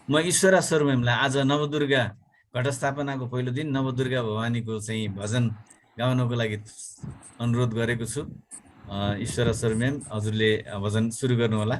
म ईश्वरा सर्वमलाई आज नवदुर्गा घटस्थापनाको पहिलो दिन नवदुर्गा भवानीको चाहिँ भजन गाउनको लागि अनुरोध गरेको छु। ईश्वरा सर्वम हजुरले भजन सुरु गर्नुहोला।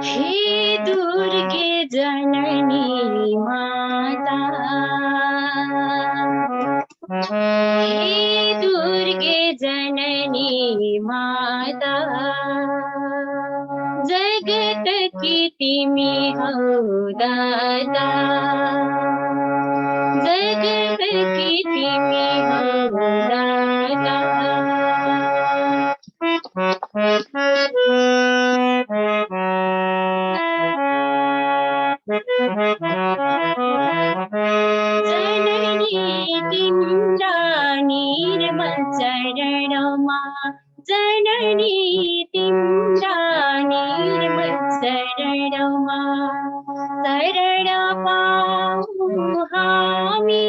हे दुर्गे जननी माता, हे दुर्गे जननी माता, जगत की तिमी हौ दाता, जगत की तिमी हौ दाता। जननी तिम्रा निर्मल चरणमा, जननी तिम्रा निर्मल चरणमा शरण पाऊँ हामी,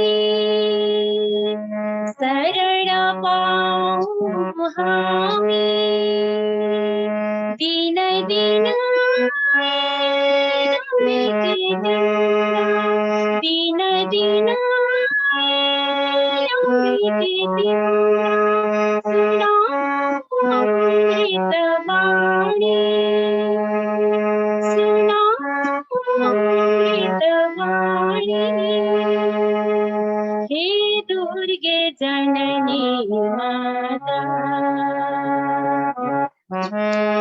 शरण पाऊँ हामी। दिन दिन रमेकी तिम्रा, दिन दिन रमेकी तिम्रा, सुनाऊँ अमृत वाणी, सुनाऊँ अमृत वाणी। हे दुर्गे जननी माता,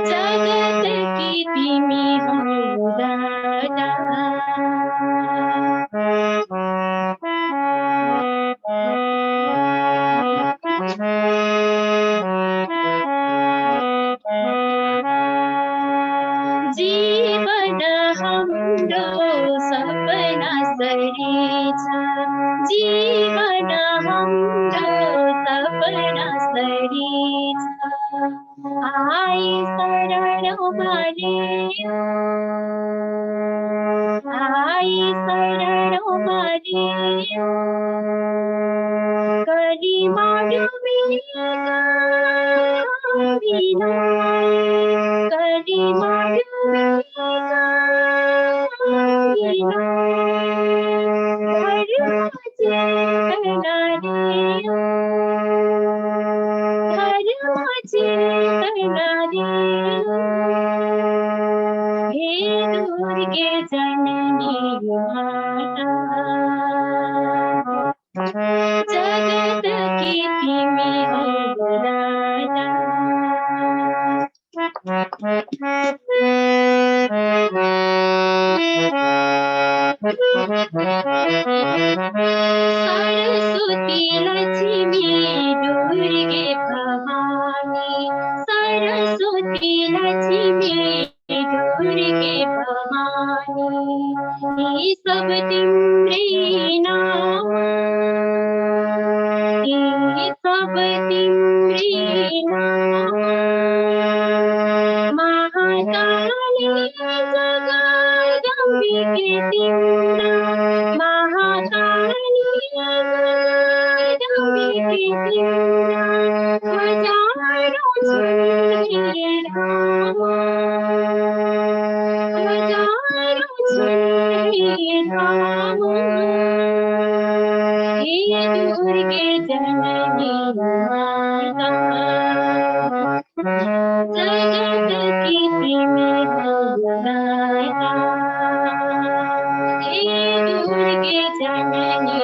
जगत की तिमी हौ दाता। जीवन हाम्रो सपना सरी छ, जीवन हाम्रो सपना सरी छ। आई शरणमा लियो, आई शरणमा लियो, कलीमा डुबेका विनाय, कलीमा डुबेका विनाय। घरमा चेतना दियो, घरमा चेतना दियो। हे दुर्गे जननी माता, जगत की तिमी हौ दाता। सरस्वती लक्ष्मी दुर्गे भवानी, सरस्वती लक्ष्मी दुर्गे भवानी। यी सब तिम्रै नाम, यी सब तिम्रै नाम। महाकाली जगदम्बिके तिम्रा, महाकाली जगदम्बिके तिम्रा। हजारौँ छुट्टे धाम, हजारौँ छुट्टे धाम। हे दुर्गे जननी माता, जगत की तिमी हौ दाता। हे दुर्गे जननी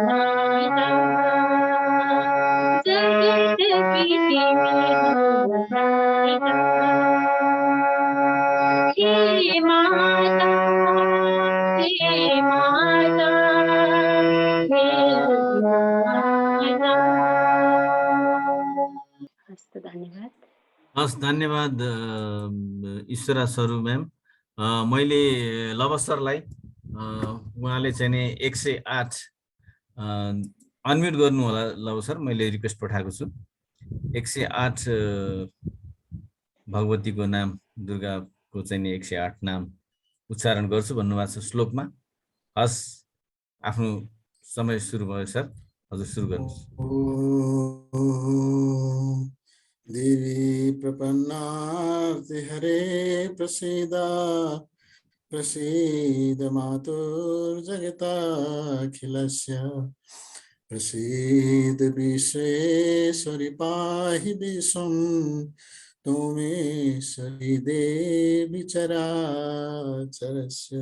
माता, जगत की तिमी हौ दाता। हे माता, हे माता, हे माता। हस्त धन्यवाद। हस्, धन्यवाद ईश्वरा सरू म्याम। मैले लव सरलाई उहाँले चाहिँ नि 108 अनम्युट गर्नु होला लव सर, मैले रिक्वेस्ट पठाएको छु। 108 भगवतीको नाम, दुर्गाको चाहिँ नि 108 नाम उच्चारण गर्छु भन्नुभएको छ श्लोकमा। हस्, आफ्नो समय सुरु भयो सर, हजुर सुरु गर्नुहोस्। देवी प्रपन्नार्ति हरे प्रसीद प्रसीद मातुर्जगताखिलस्य प्रसीद विश्वेश्वरि पाहि विश्वं त्वमेश्वरी देवी चराचरस्य।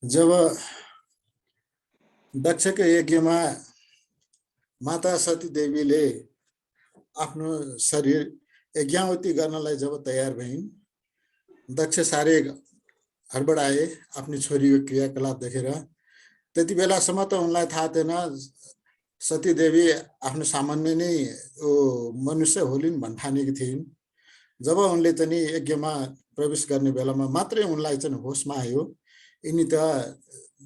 जब दक्ष के यज्ञमा माता सती देवीले आफ्नो शरीर यज्ञावती गर्नलाई जब तयार भइन्, दक्ष सारे हडबडाए आफ्नो छोरीको क्रियाकलाप देखेर। त्यति बेलासम्म त उनलाई थाहा थिएन सती देवी आफ्नो सामान्य नै मनुष्य होलिन् भन्ठानेकी थिइन्। जब उनले चाहिँ यज्ञमा प्रवेश गर्ने बेलामा मात्रै उनलाई चाहिँ होसमा आयो, यिनी त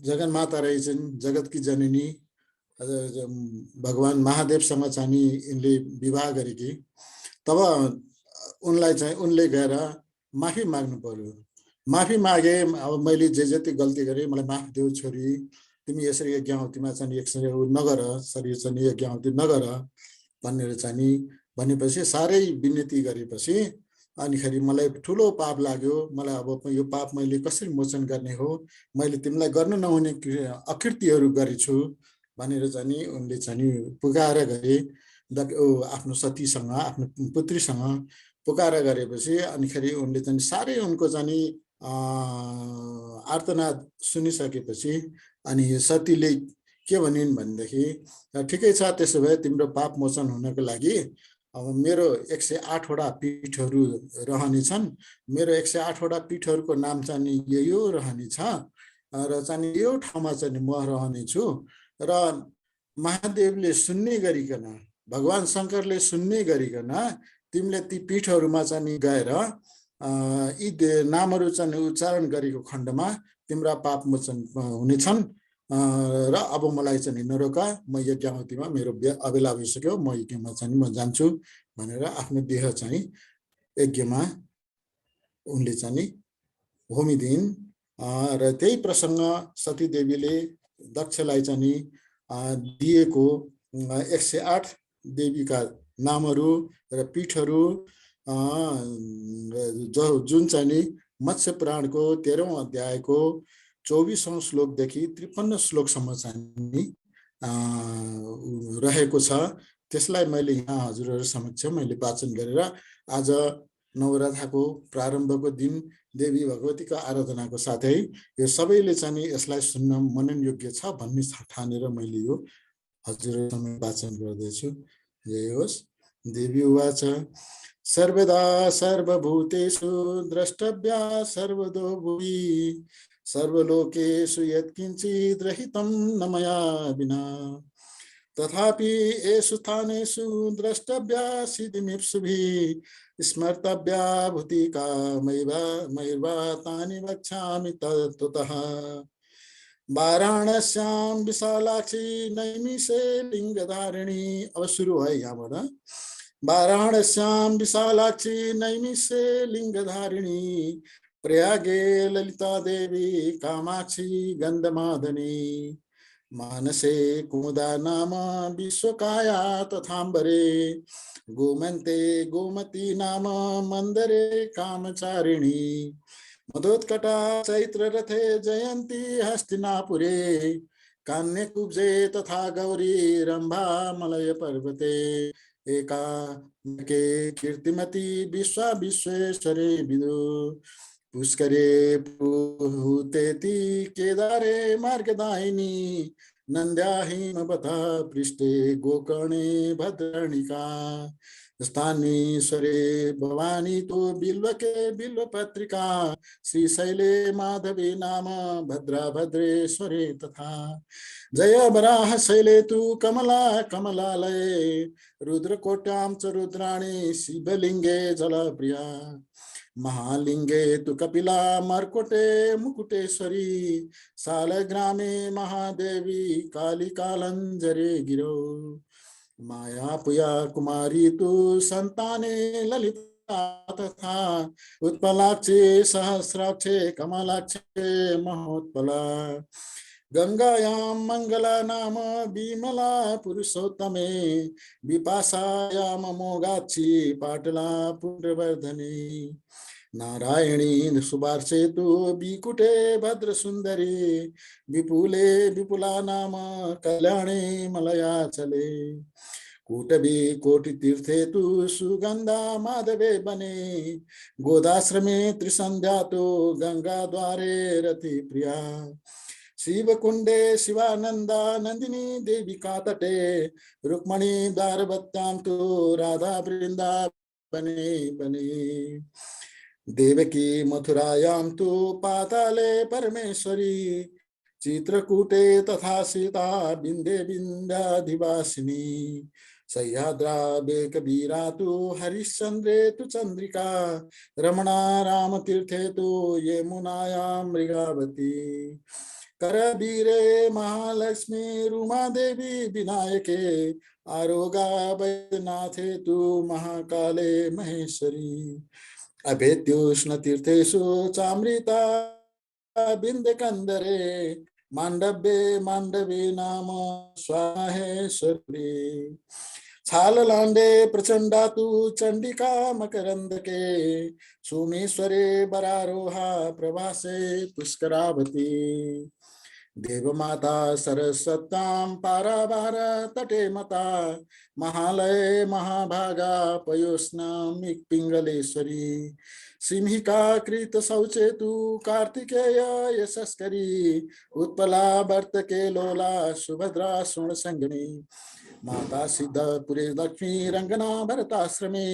जगन्माता रहेछन्, जगतकी जननी भगवान महादेवसँग चाहिँ यिनले विवाह गरेकी। तब उनलाई चाहिँ उनले गएर माफी माग्नु पर्यो। माफी मागे, अब मैले जे जति गल्ती गरेँ मलाई माफ देऊ छोरी, तिमी यसरी यज्ञावतीमा चाहिँ यसरी नगर, शरीर चाहिँ यज्ञावती नगर भनेर चाहिँ भनेपछि साह्रै विनती गरेपछि अनिखेरि मलाई ठुलो पाप लाग्यो। मलाई अब यो पाप मैले कसरी मोचन गर्ने हो, मैले तिमीलाई गर्न नहुने अकृत्यहरू गरेछु भनेर चाहिँ उनले चाहिँ पुकाएर गए। आफ्नो सतीसँग, आफ्नो पुत्रीसँग पुकाएर गरेपछि अनिखेरि उनले चाहिँ साह्रै उनको चाहिँ आर्तनाद सुनिसकेपछि अनि सतीले के भनिन् भनेदेखि, ठिकै छ, त्यसो भए तिम्रो पाप मोचन हुनको लागि अब मेरो 108 वटा पीठहरू रहनेछन्। मेरो 108 वटा पीठहरूको नाम चाहिँ यो रहनेछ र चाहिँ यो ठाउँमा चाहिँ म रहनेछु। र महादेवले सुन्ने गरिकन, भगवान शङ्करले सुन्ने गरिकन तिमीले ती पीठहरूमा चाहिँ गएर यी नामहरू चाहिँ उच्चारण गरेको खण्डमा तिम्रा पाप मोचन हुनेछन् र अब मलाई चाहिँ नरोका, म यज्ञावतीमा मेरो अबेला भइसक्यो, म यज्ञमा चाहिँ म जान्छु भनेर आफ्नो देह चाहिँ यज्ञमा उनले चाहिँ होमिदिन्। र त्यही प्रसङ्ग सती देवीले दक्षलाई चाहिँ दिएको 108 देवीका नामहरू र पीठहरू जुन चाहिँ मत्स्य पुराणको 13औं अध्यायको 24औं श्लोकदेखि 53 श्लोकसम्म चाहिँ रहेको छ, त्यसलाई मैले यहाँ हजुरहरू समक्ष मैले वाचन गरेर आज नवरात्रको प्रारम्भको दिन देवी भगवतीको आराधनाको साथै यो सबैले चाहिँ यसलाई सुन्न मनन योग्य छ भन्ने ठानेर मैले यो हजुरहरूसँग वाचन गर्दैछु। जय होस्। देवी उवाच सर्वदा सर्वभूतेषु द्रष्टव्या सर्वतो भुवि सर्वलोकेषु यत्किञ्चित् रहितं न मया विना तथापि येषु स्थानेषु द्रष्टव्या सिद्धिमीप्सुभिः स्मर्तव्या भूतिका मयैर्वा तानि वक्ष्यामि ततः वाराणस्यां विशालाक्षी नैमिषे लिंगधारिणी। अब सुरु है यहाँबाट। वाराणस्यां विशालाक्षी नैमिषे लिंगधारिणी प्रयागे ललिता देवी कामाक्षी गंधमादनी मानसे कुमुदा नाम विश्वकाया तथांबरे गोमन्ते गोमती नाम मंदरे कामचारिणी मदोत्कटा चैत्र रथे जयंती हस्तिनापुरे कान्यकुब्जे तथा गौरी रंभा मलय पर्वते एका के कीर्तिमती विश्वा विश्वेश्वरे विदु पुष्करे पुहुतेति केदारे मार्गदायिनी नंद्या हिमवता पृष्ठे गोकर्णे भद्रणिका स्थानीश्वरे भवानी तो बिल्व के बिल्व पत्रिका श्रीशैले माधवी नाम भद्रा भद्रेश्वरे तथा जय वराह शैले तु कमला कमलालये रुद्रकोट्यां च रुद्राणी शिवलिंगे जलप्रिया महालिंगे तु कपिला मर्कोटे मुकुटेश्वरी सालग्रामे महादेवी कालिकालंजरे गिरो मायापुया कुमारी तु संताने ललिता तथा उत्पलाक्षे सहस्राक्षे कमलाक्षे महोत्पला गंगायां मंगला नाम विमला पुरुषोत्तमे विपाशायां मोगाक्षी पाटला पुण्यवर्धने नारायणी सुबार्षे तु विकुटे भद्रसुन्दरी विपुले विपुला नाम कल्याणे मलयाचले कूटबी कोटि तीर्थे तु सुगंधा माधवे बने गोदाश्रमे त्रिसंध्या तो गंगा द्वारे रति प्रिया शिवकुंडे शिवानंदा नंदिनी देविका तटे रुक्मणी द्वारवत्यां तो राधा वृंदावने बने देवकी मथुरायां तो पाताले परमेश्वरी चित्रकूटे तथा सीता बिंदे बिंदाधिवासिनी सह्याद्रावे कबीरा तो हरिश्चंद्रे तो चंद्रिका रमणा राम तीर्थे तो यमुनायां मृगावती करबीरे महालक्ष्मी रुमा देवी विनायके आरोगा वैद्यनाथे तु महाकाले महेश्वरी अभेद्योष्ण तीर्थेषु चामृता बिंदकंदरे मांडव्ये मांडवी नाम स्वाहेश्वरी छाललांडे प्रचंडा तु चंडिका मकरंदके सोमेश्वरे बरारोहा प्रवासे पुष्करावती देवमाता सरस्वत्यां पारावार तटे मता महालये महाभागा पयोस्नां पिंगलेश्वरी सिंहिका कृत शौचे तु कार्तिकेय यशस्करी उत्पला वर्तके लोला सुभद्रा स्वर्ण संगणी माता सिद्धपुरे लक्ष्मी रंगना भरताश्रमे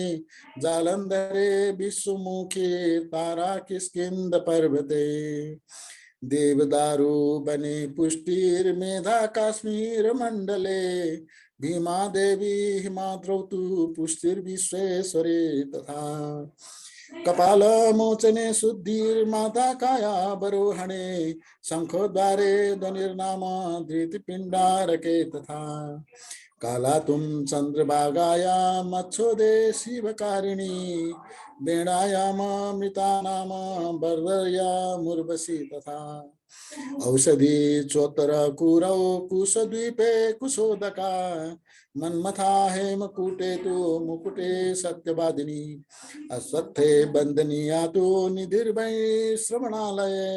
जालंधरे विश्वमुखे तारा किष्किंध पर्वते देवदारु बने पुष्टिर मेधा काश्मीर मंडले भीमा देवी हिमाद्रौ तु पुष्टिर विश्वेश्वरे तथा कपाल मोचने शुद्धिर माता काया बरोहणे शंखोद्वारे ध्वनिर्नाम धृतिपिंडारके तथा काला तुम चंद्रभागाया मच्छोदे शिवकारिणी वेणायाम मृता नाम बर्वर्या मुर्वशी तथा औषधि चोत्तर कुरौ कुशद्वीपे कुशोदका मन्मथा हेमकूटे तु मुकुटे सत्यवादिनी अश्वत्थे बंदनीया तु निधिर्वै श्रवणालये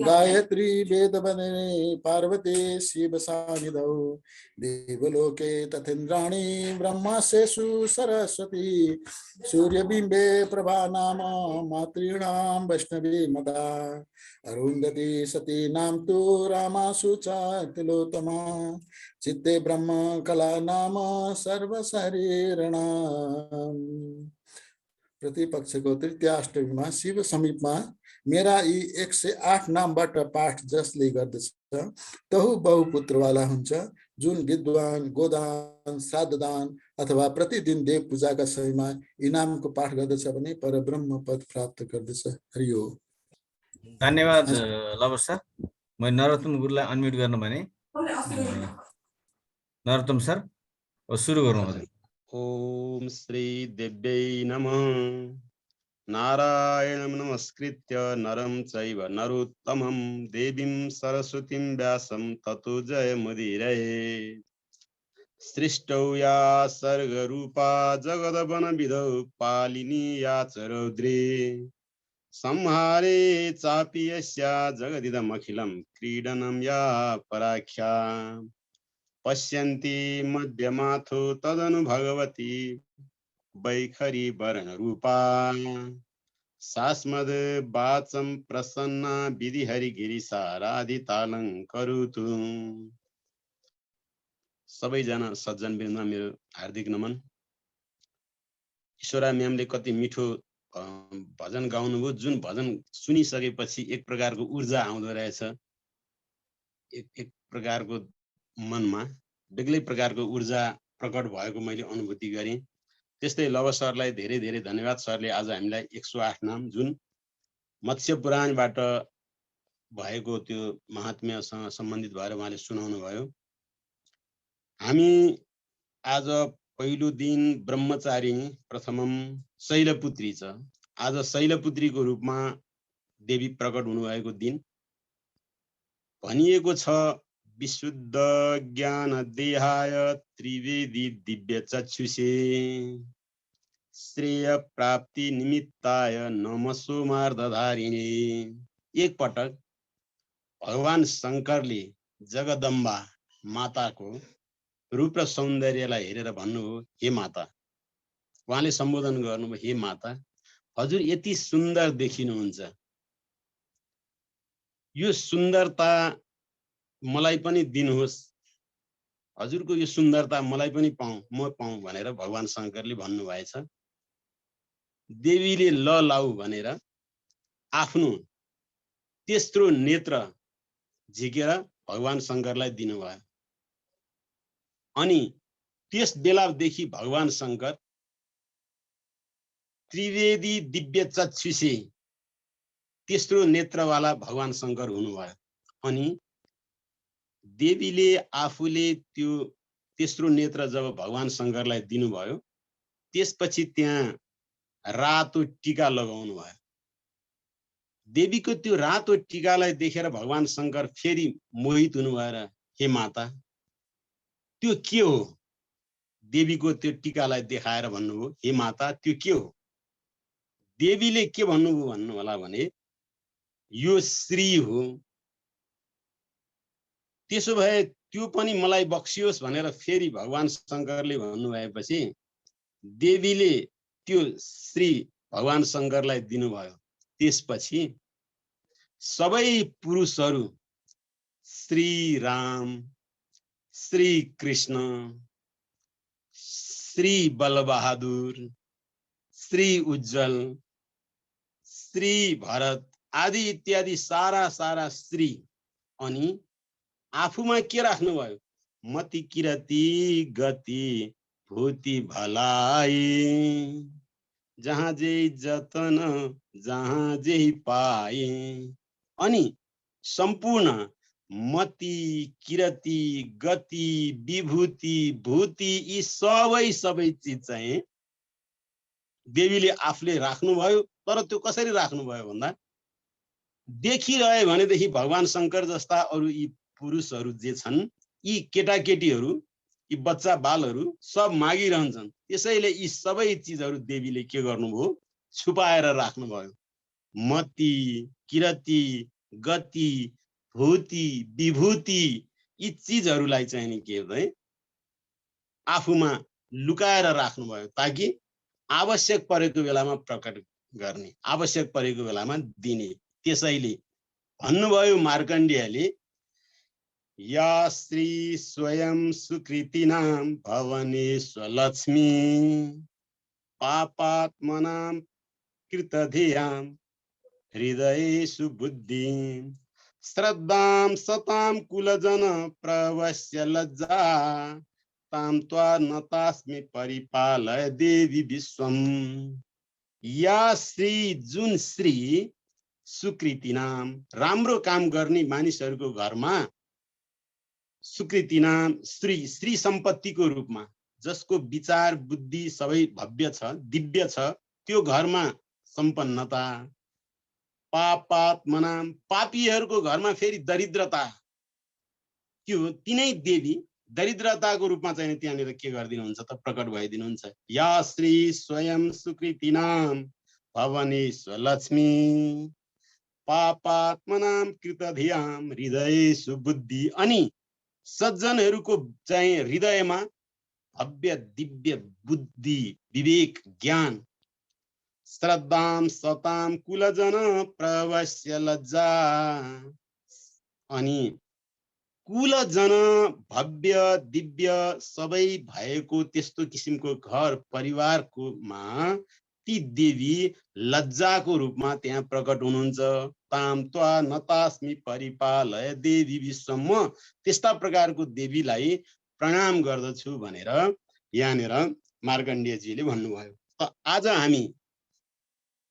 गायत्री वेदवदने पार्वती शिवसानिधौ देवलोके तथेन्द्राणी ब्रह्मास्येषु सरस्वती सूर्यबिंबे प्रभा नाम मातॄणां वैष्णवी मदा अरुंधति सती नाम तो रामासु च तिलोत्तमा चित्ते ब्रह्म कला नाम सर्व शरीरणा प्रतिपक्षको तृतीयाष्टमीमा शिव समीपमा मेरा यी 108 नामबाट पाठ जसले गर्दछ तहु बहुपुत्रवाला हुन्छ जुन विद्वान गोदान श्राद्धदान अथवा प्रतिदिन देव पूजाका समयमा इनामको पाठ गर्दछ भने परब्रह्म पद प्राप्त गर्दछ। हरिओ। धन्यवाद लवर सर। मैं नरोत्तम गुरुलाई अनम्युट गर्न भने नरोत्तम सर सुरु गरौँ। ओम श्री देव्यै नमः। नारायणं नमस्कृत्य नरं चैव नरोत्तमं देवीं सरस्वतीं व्यासं ततो जयमुदीरये। सृष्टौ या सर्गरूपा जगदवनविधौ पालिनी या च रौद्रे संहारे चापि यस्या जगदिदमखिलं क्रीडनं या पराख्या पश्यन्ति मध्यमाथो तदनु भगवती वैखरी वरणरूपा सास्मद वाचं प्रसन्ना विधिहरिगिरिसाराधितालङ्करोतु। सबैजना सज्जनवृन्द मेरो हार्दिक नमन। ईश्वरा म्यामले कति मिठो भजन गाउनुभयो, जुन भजन सुनिसकेपछि एक प्रकारको ऊर्जा आउँदो रहेछ, एक प्रकारको मनमा बेग्लै प्रकारको ऊर्जा प्रकट भएको मैले अनुभूति गरेँ। त्यस्तै लव सरलाई धेरै धेरै धन्यवाद। सरले आज हामीलाई 108 नाम जुन मत्स्य पुराणबाट भएको त्यो महात्म्यसँग सम्बन्धित भएर उहाँले सुनाउनु भयो। हामी आज पहिलो दिन ब्रह्मचारिणी प्रथमम शैलपुत्री छ। आज शैलपुत्रीको रूपमा देवी प्रकट हुनुभएको दिन भनिएको छ। विशुद्ध ज्ञान देहाय त्रिवेदी दिव्य चक्षुषे श्रेय प्राप्ति निमित्ताय नमसो मार्दधारिणे। एक पटक भगवान शङ्करले जगदम्बा माताको रूप र सौन्दर्यलाई हेरेर भन्नुभयो, हे माता। उहाँले सम्बोधन गर्नुभयो, हे माता, हजुर यति सुन्दर देखिनुहुन्छ, यो सुन्दरता मलाई पनि दिनुहोस्, हजुरको यो सुन्दरता मलाई पनि म पाऊँ भनेर भगवान शङ्करले भन्नुभएछ। देवीले ल लाऊ भनेर आफ्नो तेस्रो नेत्र झिकेर भगवान शङ्करलाई दिनुभयो। अनि त्यस बेलादेखि भगवान शङ्कर त्रिवेदी दिव्य चक्षुषे तेस्रो नेत्रवाला भगवान शङ्कर हुनुभयो। अनि देवीले आफूले त्यो तेस्रो नेत्र जब भगवान शङ्करलाई दिनुभयो, त्यसपछि त्यहाँ रातो टीका लगाउनु भयो। देवीको त्यो रातो टीकालाई देखेर भगवान शङ्कर फेरि मोहित हुनुभयो र हे माता त्यो के हो? देवीको त्यो टीकालाई देखाएर भन्नुभयो, हे माता त्यो के हो? देवीले के भन्नुभयो भन्नु होला भने यो श्री हो। त्यसो भए त्यो पनि मलाई बक्सियोस् भनेर फेरि भगवान शङ्करले भन्नुभएपछि देवीले त्यो श्री भगवान शङ्करलाई दिनुभयो। त्यसपछि सबै पुरुषहरू श्री राम, श्री कृष्ण, श्री बलबहादुर, श्री उज्जवल, श्री भरत आदि इत्यादि सारा सारा श्री अनि आफूमा के राख्नुभयो? मति किरती गति भूति भलाई, जहाँ जे जतन जहाँ जे पाए। अनि सम्पूर्ण मति किरती गति विभूति भूति यी सबै चिज चाहिँ देवीले आफूले राख्नुभयो। तर त्यो कसरी राख्नुभयो भन्दा देखिरहे भनेदेखि भगवान शङ्कर जस्ता अरू यी पुरुषहरू जे छन्, यी केटाकेटीहरू, यी बच्चा बालहरू सब मागिरहन्छन्। त्यसैले यी सबै चिजहरू देवीले के गर्नुभयो? छुपाएर राख्नुभयो। मति किरती गति भूति विभूति यी चिजहरूलाई चाहिँ नि के भए आफूमा लुकाएर राख्नुभयो, ताकि आवश्यक परेको बेलामा प्रकट गर्ने, आवश्यक परेको बेलामा दिने। त्यसैले भन्नुभयो मार्कण्डेयले, या श्री स्वयं सुकृतिनां भवनेश्वलक्ष्मी पापात्मनां कृतधियां हृदयेषु बुद्धिं श्रद्धां सतां कुलजन प्रवश्य लज्जा तां त्वा नतास्मि परिपालय देवी विश्वम। या श्री जुन श्री सुकृति नाम राम्रो काम गर्ने मानिसहरूको घरमा, सुकृति नाम श्री श्री सम्पत्तिको रूपमा, जसको विचार बुद्धि सबै भव्य छ, दिव्य छ, त्यो घरमा सम्पन्नता। पापात्मनाम पापीहरूको घरमा फेरि दरिद्रता, त्यो तिनै देवी दरिद्रताको रूपमा चाहिँ त्यहाँनिर के गरिदिनुहुन्छ त? प्रकट भइदिनुहुन्छ। या श्री स्वयं सुकृति नाम भवनेश्वर लक्ष्मी पापात्मनाम कृतधियां हृदयेषु बुद्धि। अनि सज्जनहरूको चाहिँ हृदयमा भव्य दिव्य बुद्धि विवेक ज्ञान। श्रद्धां सतां कुलजन प्रवश्य लज्जा। अनि कुल जन भव्य दिव्य सबै भएको त्यस्तो किसिमको घर परिवारकोमा ती देवी लज्जाको रूपमा त्यहाँ प्रकट हुनुहुन्छ। ताम त्वा नतास्मि परिपालय देवी विश्व, म त्यस्ता प्रकारको देवीलाई प्रणाम गर्दछु भनेर यहाँनिर मार्कण्डेयजीले भन्नुभयो। त आज हामी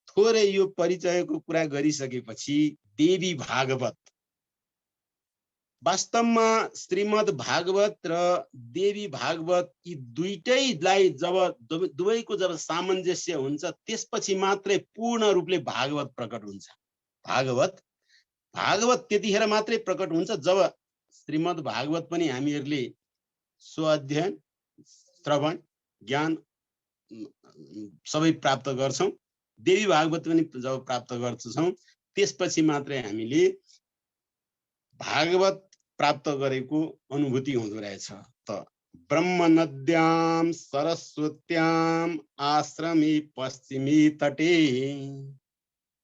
थोरै यो परिचयको कुरा गरिसकेपछि देवी भागवत, वास्तवमा श्रीमद् भागवत र देवी भागवत यी दुईटैलाई जब दुवैको जब सामञ्जस्य हुन्छ त्यसपछि मात्रै पूर्ण रूपले भागवत प्रकट हुन्छ। भागवत त्यतिखेर मात्रै प्रकट हुन्छ जब श्रीमद् भागवत पनि हामीहरूले स्वाध्ययन श्रवण ज्ञान सबै प्राप्त गर्छौं। देवी भागवत पनि जब प्राप्त गर्छौं त्यसपछि मात्रै हामीले भागवत प्राप्त गरेको अनुभूति हुँदो रहेछ। त ब्रह्म नद्याम सरस्वत्याम आश्रमी पश्चिमी तटे,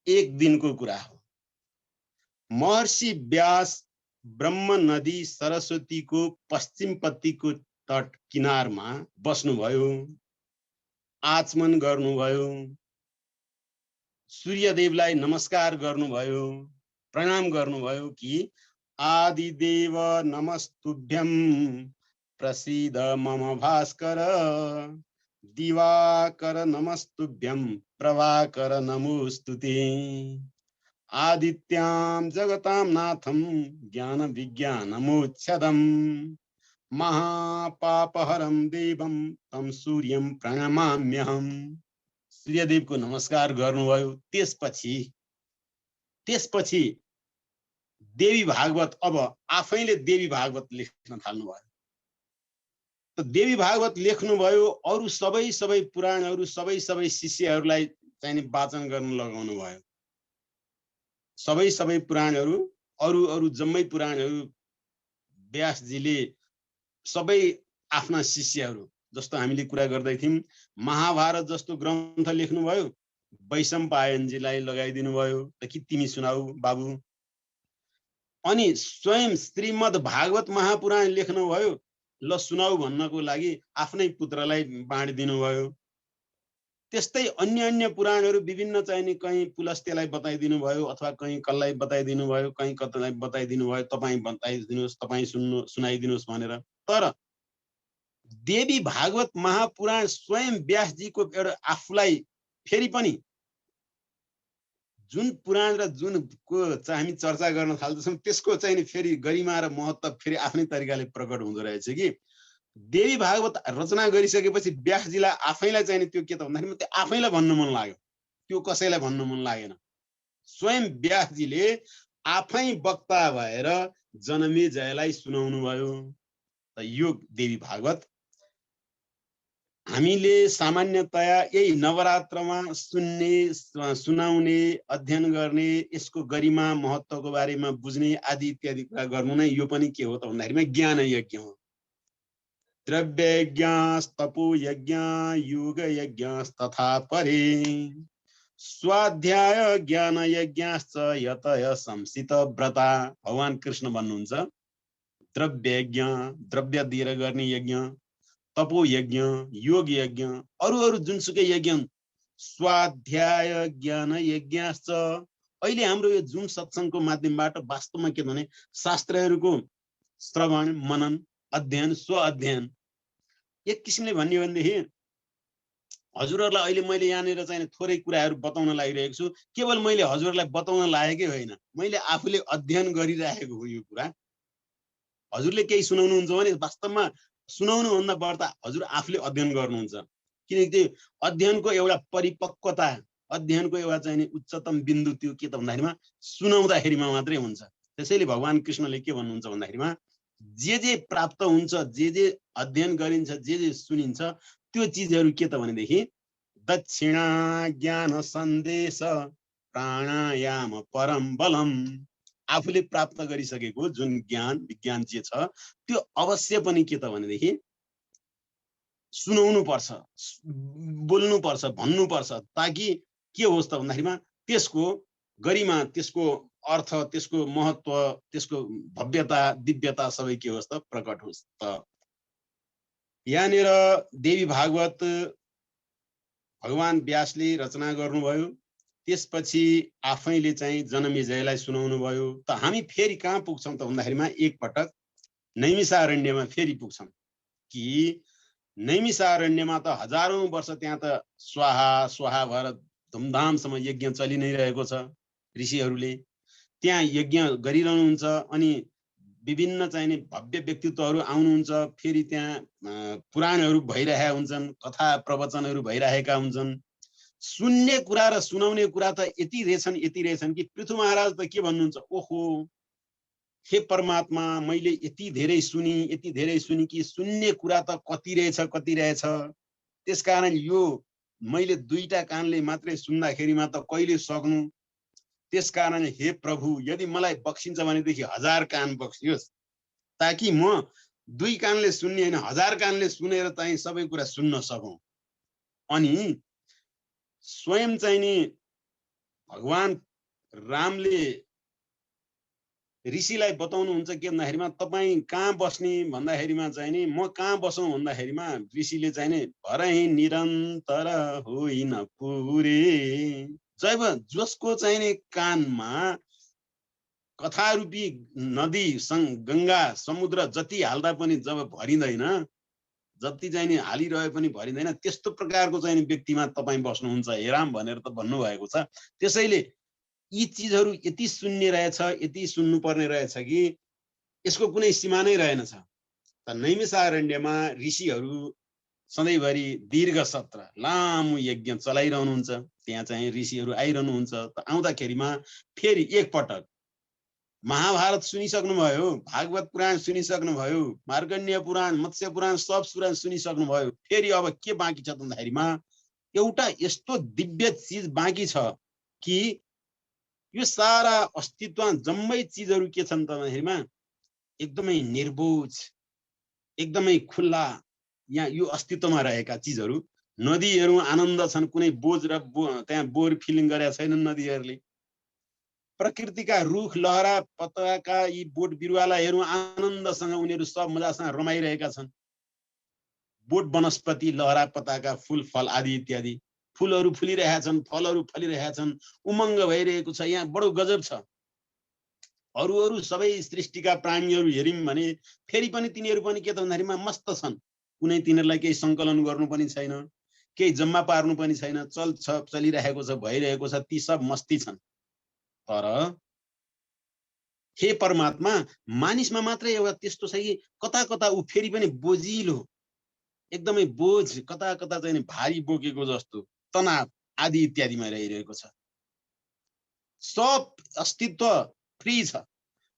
एक दिनको कुरा हो। महर्षि व्यास ब्रह्म नदी सरस्वतीको पश्चिमपट्टिको तट किनारमा बस्नुभयो, आचमन गर्नुभयो, सूर्यदेवलाई नमस्कार गर्नुभयो, प्रणाम गर्नुभयो कि आदिदेव नमस्तुभ्यं प्रसीद मम भास्कर, दिवाकर नमस्तुभ्यं प्रभाकर नमोस्तुते, आदित्यां जगतां नाथं ज्ञान विज्ञानमोच्छदं, महापापहरं देवं तं सूर्यं प्रणमाम्यहम्। सूर्यदेवको नमस्कार गर्नुभयो। त्यसपछि देवी भागवत अब आफैले देवी भागवत लेख्न थाल्नुभयो। त देवी भागवत लेख्नुभयो, अरु सबै पुराणहरू सबै शिष्यहरूलाई चाहिँ वाचन गर्न लगाउनु भयो। सबै पुराणहरू अरु जम्मै पुराणहरू व्यासजीले सबै आफ्ना शिष्यहरू, जस्तो हामीले कुरा गर्दै थियौं, महाभारत जस्तो ग्रन्थ लेख्नुभयो, वैशम्पायनजीलाई लगाइदिनु भयो त कि तिमी सुनाऊ बाबु। अनि स्वयं श्रीमद् भागवत महापुराण लेख्नुभयो, ल सुनाऊ भन्नको लागि आफ्नै पुत्रलाई बाँडिदिनु भयो। त्यस्तै अन्य पुराणहरू विभिन्न चाहिने कहीँ पुलस्त्यलाई बताइदिनु भयो, अथवा कहीँ कसलाई बताइदिनु भयो, कहीँ कतलाई बताइदिनु भयो, तपाईँ बताइदिनुहोस्, तपाईँ सुनाइदिनुहोस् भनेर। तर देवी भागवत महापुराण स्वयं व्यासजीको एउटा आफूलाई फेरि पनि जुन पुराण र जुनको चाहिँ हामी चर्चा गर्न थाल्छौँ त्यसको चाहिँ फेरि गरिमा र महत्त्व फेरि आफ्नै तरिकाले प्रकट हुँदो रहेछ कि देवी भागवत रचना गरिसकेपछि व्यासजीलाई आफैलाई चाहिँ त्यो के त भन्दाखेरि त्यो आफैलाई भन्न मन लाग्यो, त्यो कसैलाई भन्न मन लागेन। स्वयं व्यासजीले आफै वक्ता भएर जनमेजयलाई सुनाउनु भयो। त यो देवी भागवत हामीले सामान्यतया यही नवरात्रमा सुन्ने, सुनाउने, अध्ययन गर्ने, यसको गरिमा महत्त्वको बारेमा बुझ्ने आदि इत्यादि कुरा गर्नु नै यो पनि के हो त भन्दाखेरिमा ज्ञान यज्ञ हो। द्रव्य यज्ञ, तपो यज्ञ, योग यज्ञ तथा परे, स्वाध्याय ज्ञान यज्ञश्च यतय संसित व्रता। भगवान कृष्ण भन्नुहुन्छ द्रव्य यज्ञ, द्रव्य दिएर गर्ने यज्ञ, तपो यज्ञ, योग यज्ञ, अरु जुनसुकै यज्ञ, स्वाध्याय ज्ञान यज्ञश्च। अहिले हाम्रो यो जुन सत्सङ्गको माध्यमबाट वास्तवमा के भने शास्त्रहरूको श्रवण मनन अध्ययन स्व-अध्ययन एक किसिमले भन्ने हो भनेदेखि हजुरहरूलाई अहिले मैले यहाँनिर चाहिँ थोरै कुराहरू बताउन लागिरहेको छु। केवल मैले हजुरहरूलाई बताउन लागेकै होइन, मैले आफूले अध्ययन गरिरहेको हो। यो कुरा हजुरले केही सुनाउनुहुन्छ भने वास्तवमा सुनाउनुभन्दा बढ्ता हजुर आफूले अध्ययन गर्नुहुन्छ, किनकि त्यो अध्ययनको एउटा परिपक्वता, अध्ययनको एउटा चाहिँ उच्चतम बिन्दु त्यो के त भन्दाखेरिमा सुनाउँदाखेरिमा मात्रै हुन्छ। त्यसैले भगवान कृष्णले के भन्नुहुन्छ भन्दाखेरिमा जे प्राप्त हुन्छ, जे अध्ययन गरिन्छ, जे सुनिन्छ त्यो चिजहरू के त भनेदेखि दक्षिणा ज्ञान सन्देश प्राणायाम परम बलम। आफूले प्राप्त गरिसकेको जुन ज्ञान विज्ञान जे छ त्यो अवश्य पनि के त भनेदेखि सुनाउनु पर्छ, बोल्नु पर्छ, भन्नु पर्छ, ताकि के होस् त भन्दाखेरिमा त्यसको गरिमा, त्यसको अर्थ, त्यसको महत्व, त्यसको भव्यता, दिव्यता सबै के होस् त प्रकट होस् त। यहाँनिर देवी भागवत भगवान व्यासले रचना गर्नुभयो, त्यसपछि आफैले चाहिँ जनमेजयलाई सुनाउनु भयो। त हामी फेरि कहाँ पुग्छौँ त भन्दाखेरिमा एकपटक नैमिषारण्यमा फेरि पुग्छौँ कि नैमिषारण्यमा त हजारौं वर्ष त्यहाँ त स्वाहा स्वाहा भएर धुमधामसँग यज्ञ चलि नै रहेको छ। ऋषिहरूले त्यहाँ यज्ञ गरिरहनुहुन्छ अनि विभिन्न चाहिने भव्य व्यक्तित्वहरू आउनुहुन्छ। फेरि त्यहाँ पुराणहरू भइरहेका हुन्छन्, कथा प्रवचनहरू भइरहेका हुन्छन्। सुन्ने कुरा र सुनाउने कुरा त यति रहेछन् कि पृथु महाराज त के भन्नुहुन्छ, ओहो हे परमात्मा, मैले यति धेरै सुनी कि सुन्ने कुरा त कति रहेछ। त्यसकारण यो मैले दुईटा कानले मात्रै सुन्दाखेरिमा त कहिले सक्नु। त्यसकारण हे प्रभु, यदि मलाई बक्सिन्छ भनेदेखि 1000 कान बक्सियोस्, ताकि म 2 कानले सुन्ने हैन 1000 कानले सुनेर चाहिँ सबै कुरा सुन्न सकौं। अनि स्वयं चाहिँ नि भगवान रामले ऋषिलाई बताउनुहुन्छ के भन्दाखेरिमा, तपाईँ कहाँ बस्ने भन्दाखेरिमा चाहिँ नि म कहाँ बसौँ भन्दाखेरिमा ऋषिले चाहिँ नि भरै निरन्तर होइन पुरे। जब जसको चाहिँ नि कानमा कथारूपी नदी गंगा समुद्र जति हाल्दा पनि जब भरिँदैन, जति चाहिँ नि हालिरहे पनि भरिँदैन, त्यस्तो प्रकारको चाहिँ नि व्यक्तिमा तपाईँ बस्नुहुन्छ हे राम भनेर त भन्नुभएको छ। त्यसैले यी चीजहरू यति सुन्ने रहेछ, यति सुन्नुपर्ने रहेछ कि यसको कुनै सीमा नै रहेनछ। त नैमिषारण्यमा ऋषिहरू सधैँभरि दीर्घ सत्र लामो यज्ञ चलाइरहनुहुन्छ। त्यहाँ चाहिँ ऋषिहरू आइरहनुहुन्छ। त आउँदाखेरिमा फेरि एकपटक महाभारत सुनिसक्नुभयो, भागवत पुराण सुनिसक्नुभयो, मार्कण्डेय पुराण, मत्स्य पुराण, सब पुराण सुनिसक्नुभयो। फेरि अब के बाँकी छ भन्दाखेरिमा एउटा यस्तो दिव्य चीज बाँकी छ कि यो सारा अस्तित्व जम्मै चीजहरू के छन् त भन्दाखेरिमा एकदमै निर्बोझ, एकदमै खुल्ला। यहाँ यो अस्तित्वमा रहेका चीजहरू, नदीहरू आनन्द छन्, कुनै बोझ र त्यहाँ बोर फिलिङ गरेका छैनन् नदीहरूले। प्रकृतिका रुख लहरा पत्ताका यी बोट बिरुवालाई हेरौँ, आनन्दसँग उनीहरू सब मजासँग रमाइरहेका छन्। बोट वनस्पति लहरा पत्ताका फूल फल आदि इत्यादि फूलहरू फुलिरहेका छन्, फलहरू फलिरहेका छन्, उमङ्ग भइरहेको छ। यहाँ बडो गजब छ। अरू सबै सृष्टिका प्राणीहरू हेर्यौं भने फेरि पनि तिनीहरू पनि के त भन्दाखेरिमा मस्त छन्। कुनै तिनीहरूलाई केही सङ्कलन गर्नु पनि छैन, केही जम्मा पार्नु पनि छैन, चलिरहेको छ, भइरहेको छ, ती सब मस्ती छन्। तर हे परमात्मा, मानिसमा मात्रै एउटा त्यस्तो छ कि कता कता ऊ फेरि पनि बोझिलो, एकदमै बोझ, कता कता चाहिँ भारी बोकेको जस्तो, तनाव आदि इत्यादिमा रहिरहेको छ। सब अस्तित्व फ्री छ,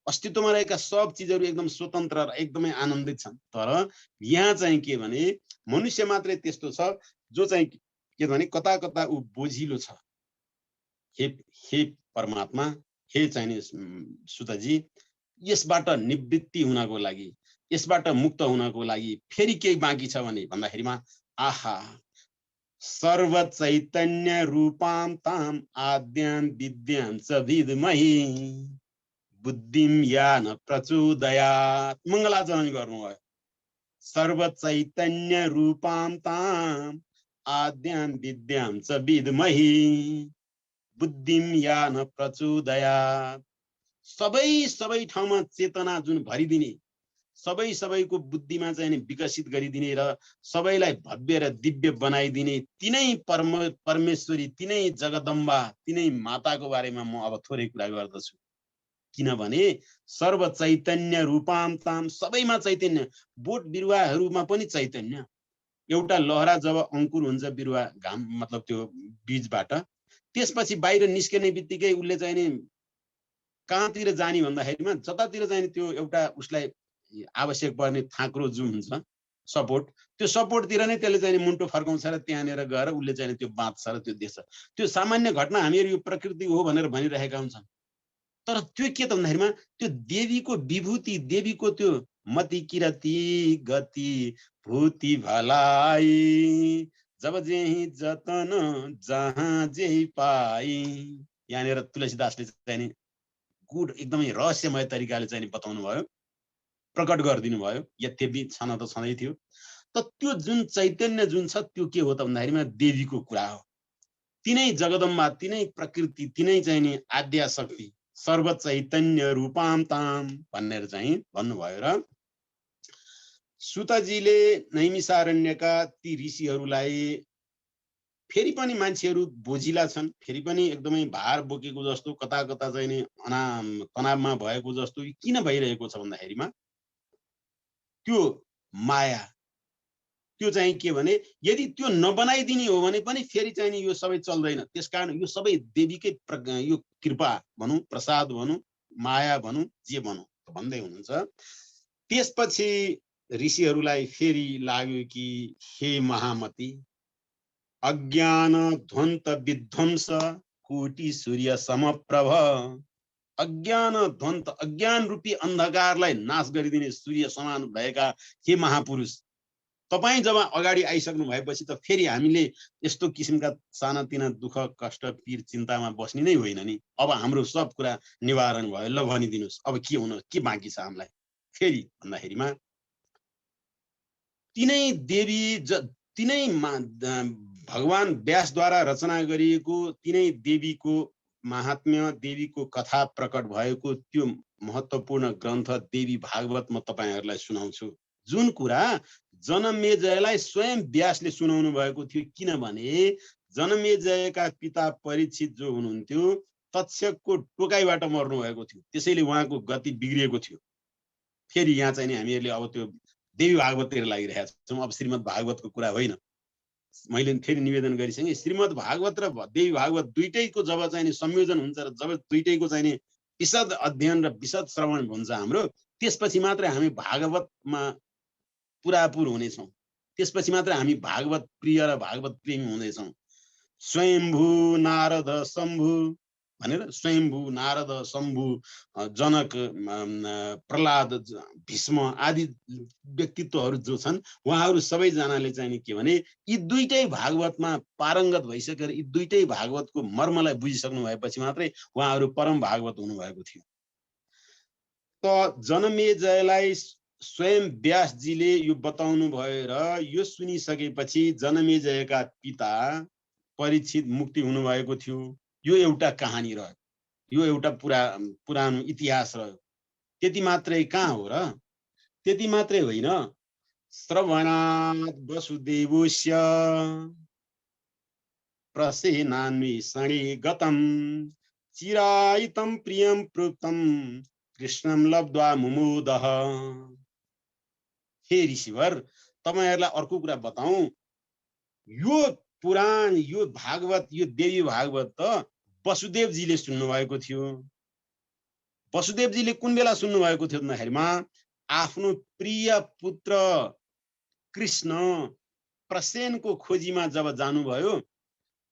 अस्तित्वमा रहेका सब चिजहरू एकदम स्वतन्त्र र एकदमै आनन्दित छन्। तर यहाँ चाहिँ के भने मनुष्य मात्रै त्यस्तो छ जो चाहिँ के भने कता कता ऊ बोझिलो छ। हे परमात्मा, हे चाहिँ सुतजी, यसबाट निवृत्ति हुनको लागि, यसबाट मुक्त हुनको लागि फेरि केही बाँकी छ भने भन्दाखेरिमा आहा, सर्व चैतन्य रूपां ताम आद्यां विद्यां च विद्महि बुद्धिं या न प्रचोदयात्। मङ्गलाचरण गर्नुभयो। सर्व चैतन्य रूपां ताम आद्यां विद्यां च विद्महि बुद्धिं या न प्रचोदयात्। सबै ठाउँमा चेतना जुन भरिदिने, सबैको बुद्धिमा चाहिँ विकसित गरिदिने र सबैलाई भव्य र दिव्य बनाइदिने तिनै परमेश्वरी, तिनै जगदम्बा, तिनै माताको बारेमा म अब थोरै कुरा गर्दछु। किनभने सर्व चैतन्य रूपां ताम, सबैमा चैतन्य, बोट बिरुवाहरूमा पनि चैतन्य। एउटा लहरा जब अंकुर हुन्छ बिरुवा घाम मतलब त्यो बीजबाट, त्यसपछि बाहिर निस्किने बित्तिकै उसले चाहिँ नि कहाँतिर जाने भन्दाखेरिमा जतातिर चाहिँ त्यो एउटा उसलाई आवश्यक पर्ने थाक्रो जुन हुन्छ सपोर्ट, त्यो सपोर्टतिर नै त्यसले चाहिँ मुन्टो फर्काउँछ र त्यहाँनिर गएर उसले चाहिँ त्यो बाँच्छ र त्यो देख्छ। त्यो सामान्य घटना हामीहरू यो प्रकृति हो भनेर भनिरहेका हुन्छन्। तर त्यो के त भन्दाखेरिमा त्यो देवीको विभूति, देवीको त्यो मति किरती गति भूति भलाई, जब जेहि जतन जहाँ जेहि पाई, यहाँनिर तुलसीदासले चाहिँ नि गुड एकदमै रहस्यमय तरिकाले चाहिँ बताउनु भयो, प्रकट गरिदिनु भयो। यद्यपि छन त छँदै थियो, त त्यो जुन चैतन्य जुन छ त्यो के हो त भन्दाखेरिमा देवीको कुरा हो। तिनै जगदम्बा, तिनै प्रकृति, तिनै चाहिँ नि आद्या शक्ति, सर्व चैतन्य रूपाम ताम भनेर चाहिँ भन्नुभयो। र सुतजीले नैमिषारण्यका ती ऋषिहरूलाई फेरि पनि मान्छेहरू बोझिला छन्, फेरि पनि एकदमै भार बोकेको जस्तो, कता कता चाहिँ नि तनावमा भएको जस्तो किन भइरहेको छ भन्दाखेरिमा त्यो माया, त्यो चाहिँ के भने यदि त्यो नबनाइदिने हो भने पनि फेरि चाहिँ नि यो सबै चल्दैन। त्यसकारण यो सबै देवीकै यो कृपा भनौँ, प्रसाद भनौँ, माया भनौँ, जे भनौँ भन्दै हुनुहुन्छ। त्यसपछि ऋषिहरूलाई फेरि लाग्यो कि हे महामती, अज्ञान ध्वन्त विध्वंस कोटि सूर्य समप्रभ, अज्ञान ध्वन्त, अज्ञान रूपी अन्धकारलाई नाश गरिदिने सूर्य समान भएका हे महापुरुष, तपाई जब अगाडि आइसक्नु भएपछि त फेरि हामीले यस्तो किसिमका सानातिना दुःख कष्ट पीर चिन्तामा बस्ने नै होइन नि। अब हाम्रो सब कुरा निवारण भयो, ल भनिदिनुस् अब के हुन, के बाँकी छ हामीलाई। फेरि भन्दाखेरिमा तिनै देवी तिनै भगवान व्यासद्वारा रचना गरिएको तिनै देवीको महात्म्य, देवीको कथा प्रकट भएको त्यो महत्त्वपूर्ण ग्रन्थ देवी भागवत म तपाईहरुलाई सुनाउँछु। जुन कुरा जनमेजयलाई स्वयं व्यासले सुनाउनु भएको थियो। किनभने जनमेजयका पिता परीक्षित जो हुनुहुन्थ्यो तक्षकको टोकाइबाट मर्नु भएको थियो, त्यसैले उहाँको गति बिग्रिएको थियो। फेरि यहाँ चाहिँ नि हामीहरूले अब त्यो देवी भागवततिर लागिरहेका छौँ। अब श्रीमद् भागवतको कुरा होइन। मैले फेरि निवेदन गरिसकेँ, श्रीमद् भागवत र देवी भागवत दुईटैको जब चाहिँ नि संयोजन हुन्छ र जब दुईटैको चाहिँ नि विशद अध्ययन र विशद श्रवण हुन्छ हाम्रो, त्यसपछि मात्रै हामी भागवतमा पुरापुर हुनेछौँ। त्यसपछि मात्रै हामी भागवत प्रिय र भागवत प्रेमी हुनेछौँ। स्वयम्भू नारद शम्भु भनेर स्वयम्भू नारद शम्भु जनक प्रहलाद भीष्म आदि व्यक्तित्वहरू जो छन् उहाँहरू सबैजनाले चाहिँ नि के भने यी दुईटै भागवतमा पारङ्गत भइसकेर यी दुईटै भागवतको मर्मलाई बुझिसक्नु भएपछि मात्रै उहाँहरू परम भागवत हुनुभएको थियो। त जनमेजयलाई स्वयं व्यासजीले यो बताउनु भयो र यो सुनिसकेपछि जनमेजयका पिता परीक्षित मुक्ति हुनुभएको थियो। यो एउटा कहानी रह्यो, यो एउटा पुरानो इतिहास रह्यो। त्यति मात्रै कहाँ हो र? त्यति मात्रै होइन। श्रवणात् वसुदेवस्य प्रसेनान्वेषणे गतं चिरायितं प्रियं प्रोक्तं कृष्णं लब्ध्वा मुमुदः। हे ऋषिवर, तपाईहरुलाई अर्को कुरा बताऊं, यो पुराण, यो भागवत, यो देवी भागवत त वसुदेवजीले सुन्नु भएको थियो। वसुदेवजीले कुन बेला सुन्नु भएको थियो भन्दाखेरिमा आफ्नो प्रिय पुत्र कृष्ण प्रसेनको खोजीमा जब जानुभयो,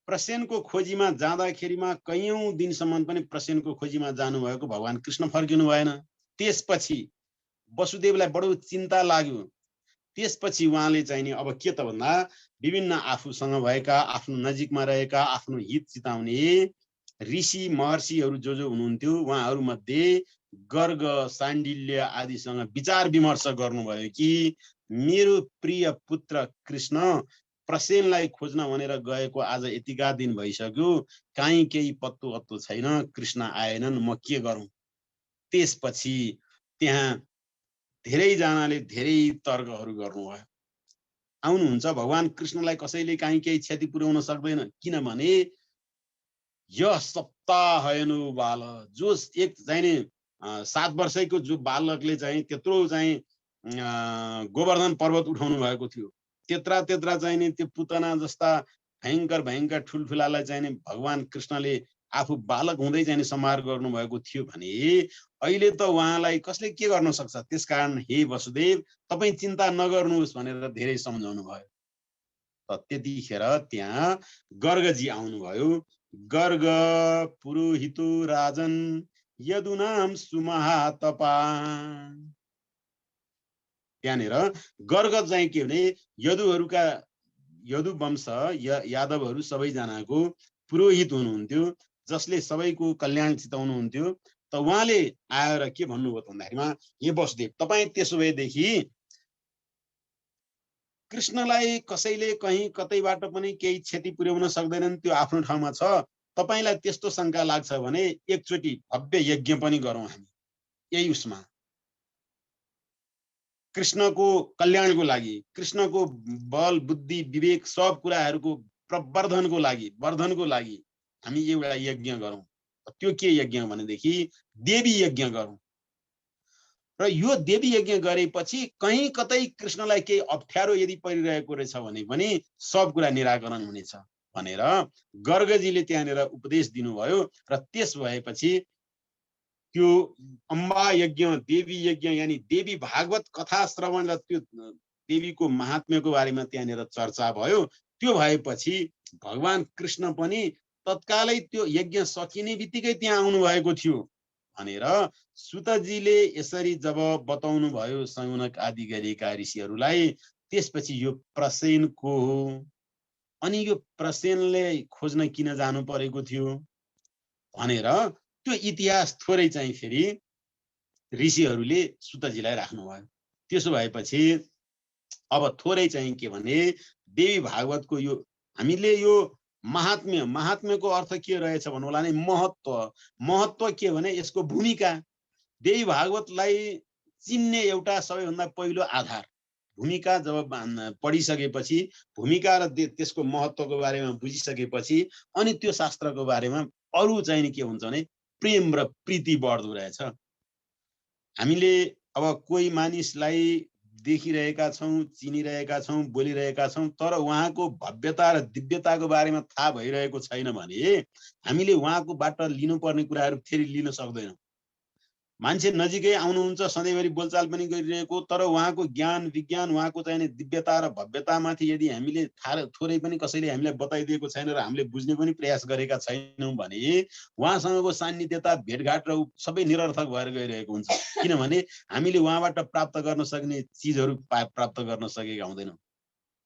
प्रसेनको खोजीमा जाँदाखेरिमा कैयौं दिनसम्म पनि प्रसेनको खोजीमा जानुभएको भगवान कृष्ण फर्किनु भएन। त्यसपछि वसुदेवलाई बडो चिन्ता लाग्यो। त्यसपछि उहाँले चाहिँ नि अब के त भन्दा विभिन्न आफूसँग भएका, आफ्नो नजिकमा रहेका, आफ्नो हित चिताउने ऋषि महर्षिहरू जो जो हुनुहुन्थ्यो उहाँहरू मध्ये गर्ग साण्डिल्य आदिसँग विचार विमर्श गर्नुभयो कि मेरो प्रिय पुत्र कृष्ण प्रसेनलाई खोज्न भनेर गएको आज यतिका दिन भइसक्यो, काहीँ केही पत्तो अत्तो छैन, कृष्ण आएनन्, म के गरौँ? त्यसपछि त्यहाँ धेरैजनाले धेरै तर्कहरू गर्नुभयो। आउनुहुन्छ भगवान कृष्णलाई कसैले काहीँ केही क्षति पुर्याउन सक्दैन, किनभने यह सप्ताहयनु बाल, जो एक चाहिने 7 वर्षको जो बालकले चाहिँ त्यत्रो चाहिँ गोवर्धन पर्वत उठाउनु भएको थियो, त्यत्रा चाहिँ त्यो पुतना जस्ता भयंकर भयंकर ठुलठुलालाई चाहिँ भगवान कृष्णले आफू बालक हुँदै चाहिँ संहार गर्नुभएको थियो भने अहिले त उहाँलाई कसले के गर्न सक्छ? त्यसकारण हे वसुदेव, तपाई चिन्ता नगर्नुहोस् भनेर धेरै सम्झाउनु भयो। त त्यतिखेर त्यहाँ गर्गजी आउनुभयो। गर्ग पुरोहितो राजन यदुनाम सुमहातपा। त्यहाँनिर गर्ग चाहिँ के भने यदु वंश यादवहरू सबैजनाको पुरोहित हुनुहुन्थ्यो। जसले सबैको कल्याण चिताउनुहुन्थ्यो। त उहाँले आएर के भन्नुभयो भन्दाखेरिमा, हे वसुदेव, तपाईँ त्यसो भएदेखि कृष्णलाई कसैले कहीँ कतैबाट पनि केही क्षति पुर्याउन सक्दैनन्, त्यो आफ्नो ठाउँमा छ। तपाईलाई त्यस्तो शङ्का लाग्छ भने एकचोटि भव्य यज्ञ पनि गरौँ हामी यही उसमा, कृष्णको कल्याणको लागि, कृष्णको बल बुद्धि विवेक सब कुराहरूको प्रवर्धनको लागि, वर्धनको लागि हामी एउटा यज्ञ गरौँ। त्यो के यज्ञ भनेदेखि देवी यज्ञ गरौँ। र यो देवी यज्ञ गरेपछि कहीँ कतै कृष्णलाई केही अप्ठ्यारो यदि परिरहेको रहेछ भने पनि सब कुरा निराकरण हुनेछ भनेर गर्गजीले त्यहाँनिर उपदेश दिनुभयो। र त्यस भएपछि त्यो अम्बा यज्ञ, देवी यज्ञ, यानी देवी भागवत कथा श्रवण र त्यो देवीको महात्म्यको बारेमा त्यहाँनिर चर्चा भयो। त्यो भएपछि भगवान कृष्ण पनि तत्कालै त्यो यज्ञ सकिने बित्तिकै त्यहाँ आउनु भएको थियो भनेर सुतजीले यसरी जब बताउनु भयो सौनक आदि गरेका ऋषिहरूलाई, त्यसपछि यो प्रसेन को हो, अनि यो प्रसेनले खोज्न किन जानु परेको थियो भनेर त्यो इतिहास थोरै चाहिँ फेरि ऋषिहरूले सुतजीलाई राख्नुभयो। त्यसो भएपछि अब थोरै चाहिँ के भने देवी भागवतको यो हामीले यो महात्म्यको अर्थ के रहेछ भन्नु होला नि, महत्व के भने यसको भूमिका। देवी भागवतलाई चिन्ने एउटा सबैभन्दा पहिलो आधार भूमिका। जब पढिसकेपछि भूमिका र त्यसको महत्वको बारेमा बुझिसकेपछि अनि त्यो शास्त्रको बारेमा अरु चाहिँ नि के हुन्छ भने प्रेम र प्रीति बढ्दो रहेछ। हामीले अब कोही मानिसलाई देखिरहेका छौं, चिनिरहेका छौं, बोलिरहेका छौं, तर उहाँको भव्यता र दिव्यताको बारेमा थाहा भइरहेको छैन भने हामीले उहाँकोबाट लिनुपर्ने कुराहरू फेरि लिन सक्दैनौँ। मान्छे नजिकै आउनुहुन्छ, सधैँभरि बोलचाल पनि गरिरहेको, तर उहाँको ज्ञान विज्ञान, उहाँको चाहिँ दिव्यता र भव्यतामाथि यदि हामीले थोरै पनि कसैले हामीलाई बताइदिएको छैन र हामीले बुझ्ने पनि प्रयास गरेका छैनौँ भने उहाँसँगको सान्निध्यता, भेटघाट र सबै निरर्थक भएर गइरहेको हुन्छ। किनभने हामीले उहाँबाट प्राप्त गर्न सक्ने चिजहरू प्राप्त गर्न सकेका हुँदैनौँ।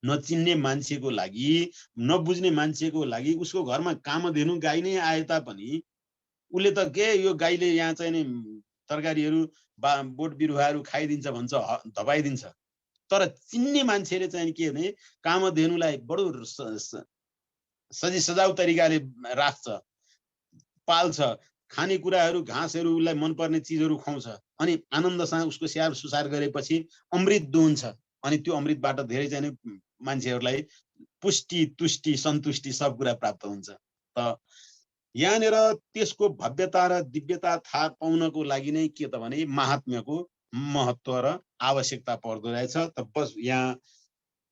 नचिन्ने मान्छेको लागि, नबुझ्ने मान्छेको लागि उसको घरमा कामधेनु गाई नै आए तापनि उसले त के यो गाईले यहाँ चाहिँ नि तरकारीहरू बोट बिरुवाहरू खाइदिन्छ भन्छ, धपाइदिन्छ। तर चिन्ने मान्छेले चाहिँ के भने कामधेनुलाई बडो सजी सजाउ तरिकाले राख्छ, पाल्छ, खानेकुराहरू घाँसहरू उसलाई मनपर्ने चिजहरू खुवाउँछ, अनि आनन्दसँग उसको स्याहार सुसार गरेपछि अमृत दुहुन्छ। अनि त्यो अमृतबाट धेरै चाहिँ मान्छेहरूलाई पुष्टि, तुष्टि, सन्तुष्टि सब कुरा प्राप्त हुन्छ। त यहाँनिर त्यसको भव्यता र दिव्यता थाहा पाउनको लागि नै के त भने महात्म्यको महत्व र आवश्यकता पर्दो रहेछ। त बस यहाँ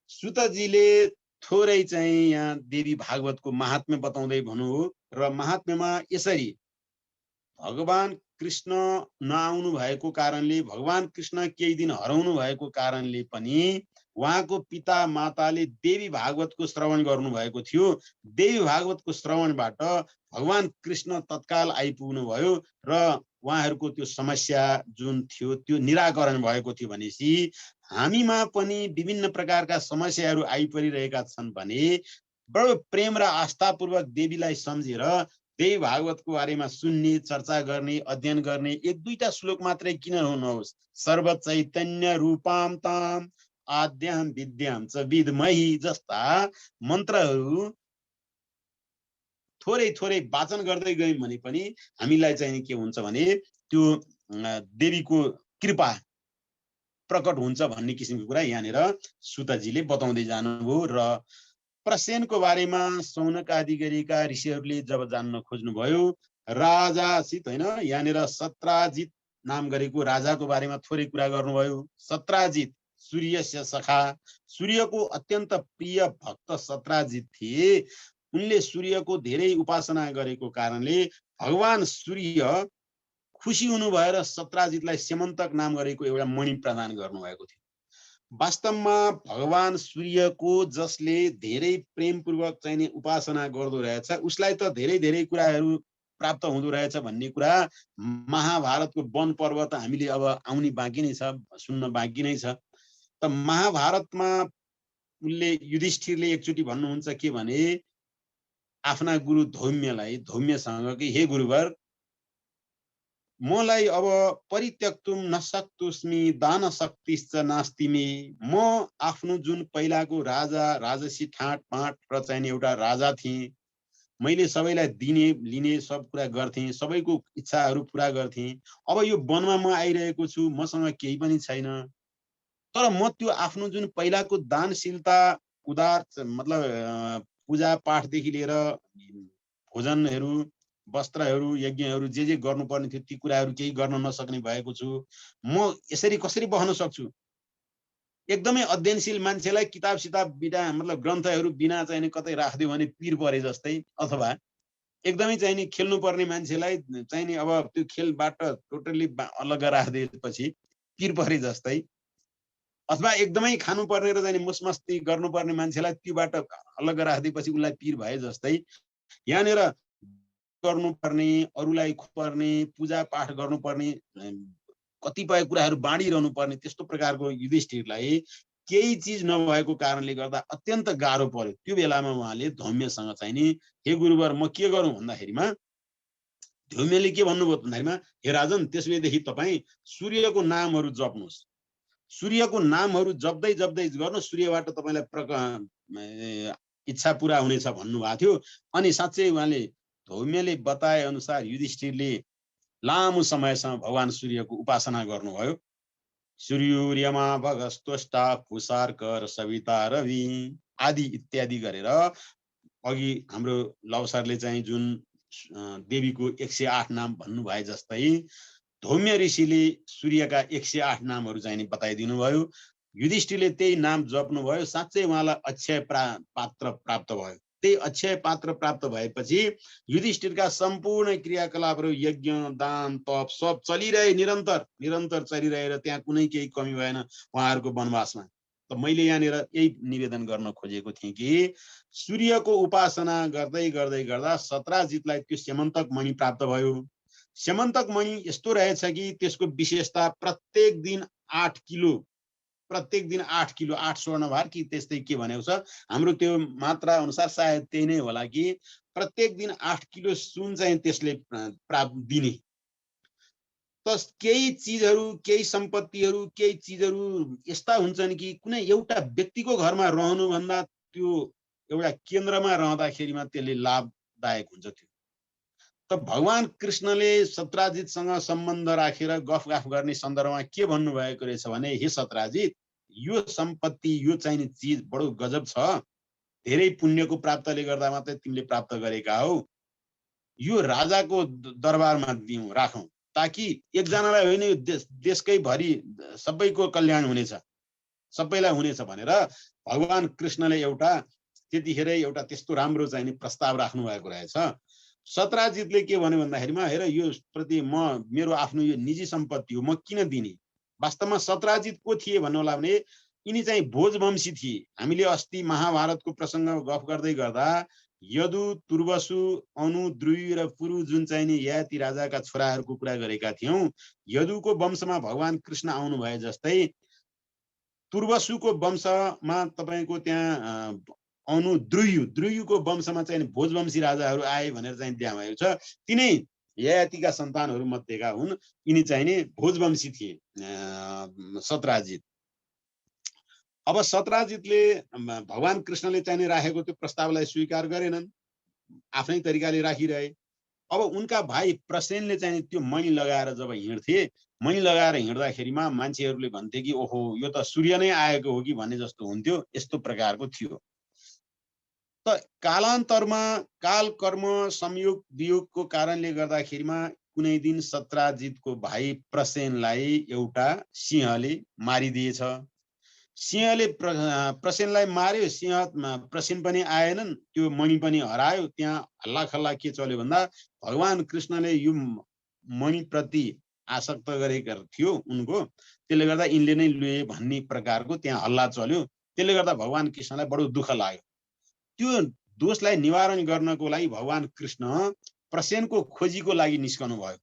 सुतजीले थोरै चाहिँ यहाँ देवी भागवतको महात्म्य बताउँदै भन्नु हो। र महात्म्यमा यसरी भगवान कृष्ण नआउनु भएको कारणले, भगवान कृष्ण केही दिन हराउनु भएको कारणले पनि उहाँको पिता माताले देवी भागवतको श्रवण गर्नु भएको थियो। देवी भागवतको श्रवणबाट भगवान कृष्ण तत्काल आइपुग्नु भयो र उहाँहरूको त्यो समस्या जुन थियो त्यो निराकरण भएको थियो। भनेपछि हामीमा पनि विभिन्न प्रकारका समस्याहरू आइपरिरहेका छन् भने बडो प्रेम र आस्थापूर्वक देवीलाई सम्झेर देवी भागवतको बारेमा सुन्ने, चर्चा गर्ने, अध्ययन गर्ने। एक दुईटा श्लोक मात्रै किन नहोस्, सर्व चैतन्य रूपाम ताम आद्याम विद्याम च विद्महि जस्ता मन्त्रहरू थोरै थोरै वाचन गर्दै गयौँ भने पनि हामीलाई चाहिँ के हुन्छ भने त्यो देवीको कृपा प्रकट हुन्छ भन्ने किसिमको कुरा यहाँनिर सुतजीले बताउँदै जानुभयो। र प्रसेनको बारेमा सौनक आदि गरेका ऋषिहरूले जब जान्न खोज्नुभयो, राजासित होइन, यहाँनिर सत्राजित नाम गरेको राजाको बारेमा थोरै कुरा गर्नुभयो। सत्राजित सूर्यस्य सखा, सूर्यको अत्यन्त प्रिय भक्त सत्राजित थिए। उनले सूर्यको धेरै उपासना गरेको कारणले भगवान सूर्य खुसी हुनु भएर सत्राजितलाई सेमन्तक नाम गरेको एउटा मणि प्रदान गर्नुभएको थियो। वास्तवमा भगवान सूर्यको जसले धेरै प्रेमपूर्वक चाहिँ उपासना गर्दो रहेछ उसलाई त धेरै धेरै कुराहरू प्राप्त हुँदो रहेछ भन्ने कुरा महाभारतको वन पर्व त हामीले अब आउने बाँकी नै छ, सुन्न बाँकी नै छ। त महाभारतमा उनले युधिष्ठिरले एकचोटि भन्नुहुन्छ के भने आफ्ना गुरु धौम्यसँग कि हे गुरुवर, मलाई अब परित्यक्तुम नशक्तुस्मि दान शक्तिश्च नास्ति मे। म आफ्नो जुन पहिलाको राजा राजसी ठाट पाट र चाहिँ एउटा राजा थिएँ, मैले सबैलाई दिने लिने सब कुरा गर्थेँ, सबैको इच्छाहरू पुरा गर्थेँ। अब यो वनमा म आइरहेको छु, मसँग केही पनि छैन। तर म त्यो आफ्नो जुन पहिलाको दानशीलता उदार मतलब पूजा पाठदेखि लिएर भोजनहरू वस्त्रहरू यज्ञहरू जे गर्नुपर्ने थियो ती कुराहरू केही गर्न नसक्ने भएको छु। म यसरी कसरी बहन सक्छु? एकदमै अध्ययनशील मान्छेलाई किताब सिताब बिना मतलब ग्रन्थहरू बिना चाहिँ कतै राखिदियो भने पिर परे जस्तै, अथवा एकदमै चाहिँ नि खेल्नु पर्ने मान्छेलाई चाहिँ नि अब त्यो खेलबाट टोटली अलग राखिदिएपछि पिर परे जस्तै, अथवा एकदमै खानु पर्ने र चाहिँ मुसमस्ती गर्नुपर्ने मान्छेलाई त्योबाट अलग राखिदिएपछि उसलाई पिर भए जस्तै, यहाँनिर गर्नुपर्ने अरूलाई खुवाउने पूजा पाठ गर्नुपर्ने कतिपय कुराहरू बाँडिरहनु पर्ने त्यस्तो प्रकारको युधिष्ठिरलाई केही चिज नभएको कारणले गर्दा अत्यन्त गाह्रो पर्यो। त्यो बेलामा उहाँले धौम्यसँग चाहिँ नि हे गुरुवर म के गरौँ भन्दाखेरिमा धौम्यले के भन्नुभयो भन्दाखेरिमा हे राजन त्यसैदेखि तपाईँ सूर्यको नामहरू जप्नुहोस्, सूर्यको नामहरू जप्दै जप्दै गर्नु, सूर्यबाट तपाईँलाई इच्छा पुरा हुनेछ भन्नुभएको थियो। अनि साँच्चै उहाँले धौम्यले बताए अनुसार युधिष्ठिरले लामो समयसम्म भगवान सूर्यको उपासना गर्नुभयो। सूर्योर्यमा भगस्तोष्टा पुषार्कर सविता रवि आदि इत्यादि गरेर अघि हाम्रो लव सरले चाहिँ जुन देवीको 108 नाम भन्नुभए जस्तै धौम्य ऋषिले सूर्यका 108 नामहरू चाहिँ बताइदिनु भयो। युधिष्ठिरले त्यही नाम जप्नु भयो। साँच्चै उहाँलाई अक्षय पात्र प्राप्त भयो। त्यही अक्षय पात्र प्राप्त भएपछि युधिष्ठिरका सम्पूर्ण क्रियाकलापहरू यज्ञ दान तप सब चलिरहे, निरन्तर चलिरहेर त्यहाँ कुनै केही कमी भएन उहाँहरूको वनवासमा। त मैले यहाँनिर यही निवेदन गर्न खोजेको थिएँ कि सूर्यको उपासना गर्दै गर्दै गर्दा सत्राजितलाई त्यो स्यमन्तक मणि प्राप्त भयो। स्यमन्तक मणि यस्तो रहेछ कि त्यसको विशेषता प्रत्येक दिन 8 किलो 8 स्वर्णभार कि त्यस्तै के भनेको छ, हाम्रो त्यो मात्रा अनुसार सायद त्यही नै होला कि प्रत्येक दिन 8 किलो सुन चाहिँ त्यसले प्राप्त दिने। त केही चिजहरू केही सम्पत्तिहरू केही चिजहरू यस्ता हुन्छन् कि कुनै एउटा व्यक्तिको घरमा रहनुभन्दा त्यो एउटा केन्द्रमा रहँदाखेरिमा त्यसले लाभदायक हुन्छ। त्यो त भगवान कृष्णले सत्राजितसँग सम्बन्ध राखेर गफ गर्ने सन्दर्भमा के भन्नुभएको रहेछ भने हे सत्राजित, यो सम्पत्ति यो चाहिने चिज बडो गजब छ, धेरै पुण्यको प्राप्तले गर्दा मात्रै तिमीले प्राप्त गरेका हौ, यो राजाको दरबारमा दिउँ राखौँ, ताकि एकजनालाई होइन यो देशकै भरि सबैको कल्याण हुनेछ, सबैलाई हुनेछ भनेर भगवान कृष्णले त्यतिखेरै एउटा त्यस्तो राम्रो चाहिने प्रस्ताव राख्नु भएको रहेछ। सत्राजितले के भन्यो भन्दाखेरिमा हेर यो प्रति मेरो आफ्नो यो निजी सम्पत्ति हो, म किन दिने। वास्तवमा सत्राजित को थिए भन्नु होला भने यिनी चाहिँ भोजवंशी थिए। हामीले अस्ति महाभारतको प्रसङ्ग गफ गर्दै गर्दा यदु तुर्वसु अनु द्रुयु र पुरु जुन चाहिँ नि ययाति राजाका छोराहरूको कुरा गरेका थियौं। यदुको वंशमा भगवान कृष्ण आउनु भए जस्तै तुर्वसुको वंशमा तपाईको त्यहाँ अनु द्रुयुको वंशमा चाहिँ भोजवंशी राजाहरू आए भनेर चाहिँ त्यहाँ भएको छ। तिनै ययातिका सन्तानहरू मध्येका हुन्। यिनी चाहिँ नि भोजवंशी थिए सत्राजित। अब सत्राजितले भगवान कृष्णले चाहिँ राखेको त्यो प्रस्तावलाई स्वीकार गरेनन्, आफ्नै तरिकाले राखिरहे। अब उनका भाइ प्रसेनले चाहिँ त्यो मणि लगाएर जब हिँड्थे, मणि लगाएर हिँड्दाखेरिमा मान्छेहरूले भन्थे कि ओहो यो त सूर्य नै आएको हो कि भन्ने जस्तो हुन्थ्यो। यस्तो प्रकारको थियो। त कालान्तरमा काल कर्म संयोग वियोगको कारणले गर्दाखेरिमा कुनै दिन सत्राजितको भाइ प्रसेनलाई एउटा सिंहले मारिदिएछ। सिंहले प्रसेनलाई मार्यो। प्रसेन पनि आएनन्, त्यो मणि पनि हरायो। त्यहाँ हल्लाखल्ला के चल्यो भन्दा भगवान कृष्णले यो मणिप्रति आसक्त गरेका थियो उनको, त्यसले गर्दा यिनले नै लिए भन्ने प्रकारको त्यहाँ हल्ला चल्यो। त्यसले गर्दा भगवान कृष्णलाई बडो दुःख लाग्यो। त्यो दोषलाई निवारण गर्नको लागि भगवान कृष्ण प्रसेनको खोजीको लागि निस्कनु भयो।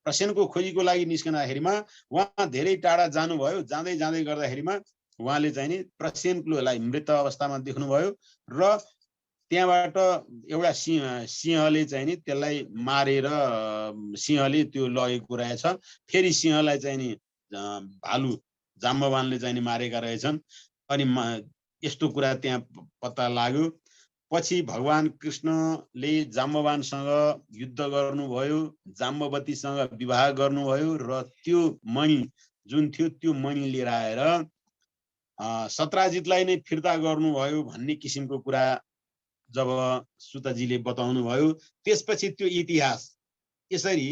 प्रसेनको खोजीको लागि निस्कँदाखेरिमा उहाँ धेरै टाढा जानुभयो। जाँदै जाँदै गर्दाखेरिमा उहाँले चाहिँ नि प्रसेनलाई मृत अवस्थामा देख्नुभयो र त्यहाँबाट एउटा सिंहले चाहिँ नि त्यसलाई मारेर सिंहले त्यो लगेको रहेछ। फेरि सिंहलाई चाहिँ नि भालु जाम्बवानले चाहिँ नि मारेका रहेछन्। अनि यस्तो कुरा त्यहाँ पत्ता लाग्यो। पछि भगवान कृष्णले जाम्बवानसँग युद्ध गर्नुभयो, जाम्बवतीसँग विवाह गर्नुभयो र त्यो मणि जुन थियो त्यो मणि लिएर आएर सत्राजितलाई नै फिर्ता गर्नुभयो भन्ने किसिमको कुरा जब सुतजीले बताउनु भयो, त्यसपछि त्यो इतिहास यसरी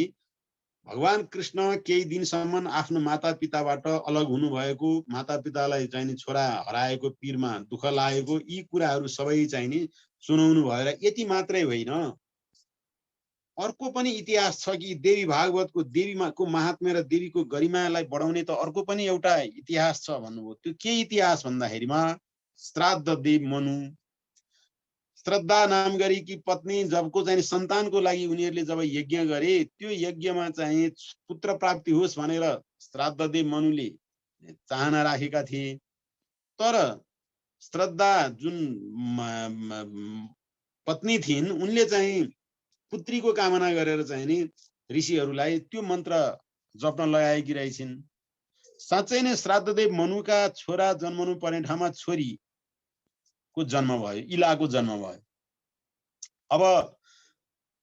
भगवान कृष्ण केही दिनसम्म आफ्नो मातापिताबाट अलग हुनुभएको, मातापितालाई चाहिँ नि छोरा हराएको पिरमा दुःख लागेको, यी कुराहरू सबै चाहिँ नि सुनाउनु भएर यति मात्रै होइन, अर्को पनि इतिहास छ कि देवी भागवतको देवीको महात्म्य र देवीको गरिमालाई बढाउने त अर्को पनि एउटा इतिहास छ भन्नुभयो। त्यो के इतिहास भन्दाखेरिमा श्राद्ध देव मनु, श्रद्धा नाम गरेकी पत्नी जबको चाहिँ सन्तानको लागि उनीहरूले जब यज्ञ गरे, त्यो यज्ञमा चाहिँ पुत्र प्राप्ति होस् भनेर श्राद्धदेव मनुले चाहना राखेका थिए। तर श्रद्धा जुन पत्नी थिइन् उनले चाहिँ पुत्रीको कामना गरेर चाहिँ नि ऋषिहरूलाई त्यो मन्त्र जप्न लगाएकी रहेछिन्। साँच्चै नै श्राद्धदेव मनुका छोरा जन्मनु पर्ने ठाउँमा छोरी को जन्म भयो, इलाको जन्म भयो। अब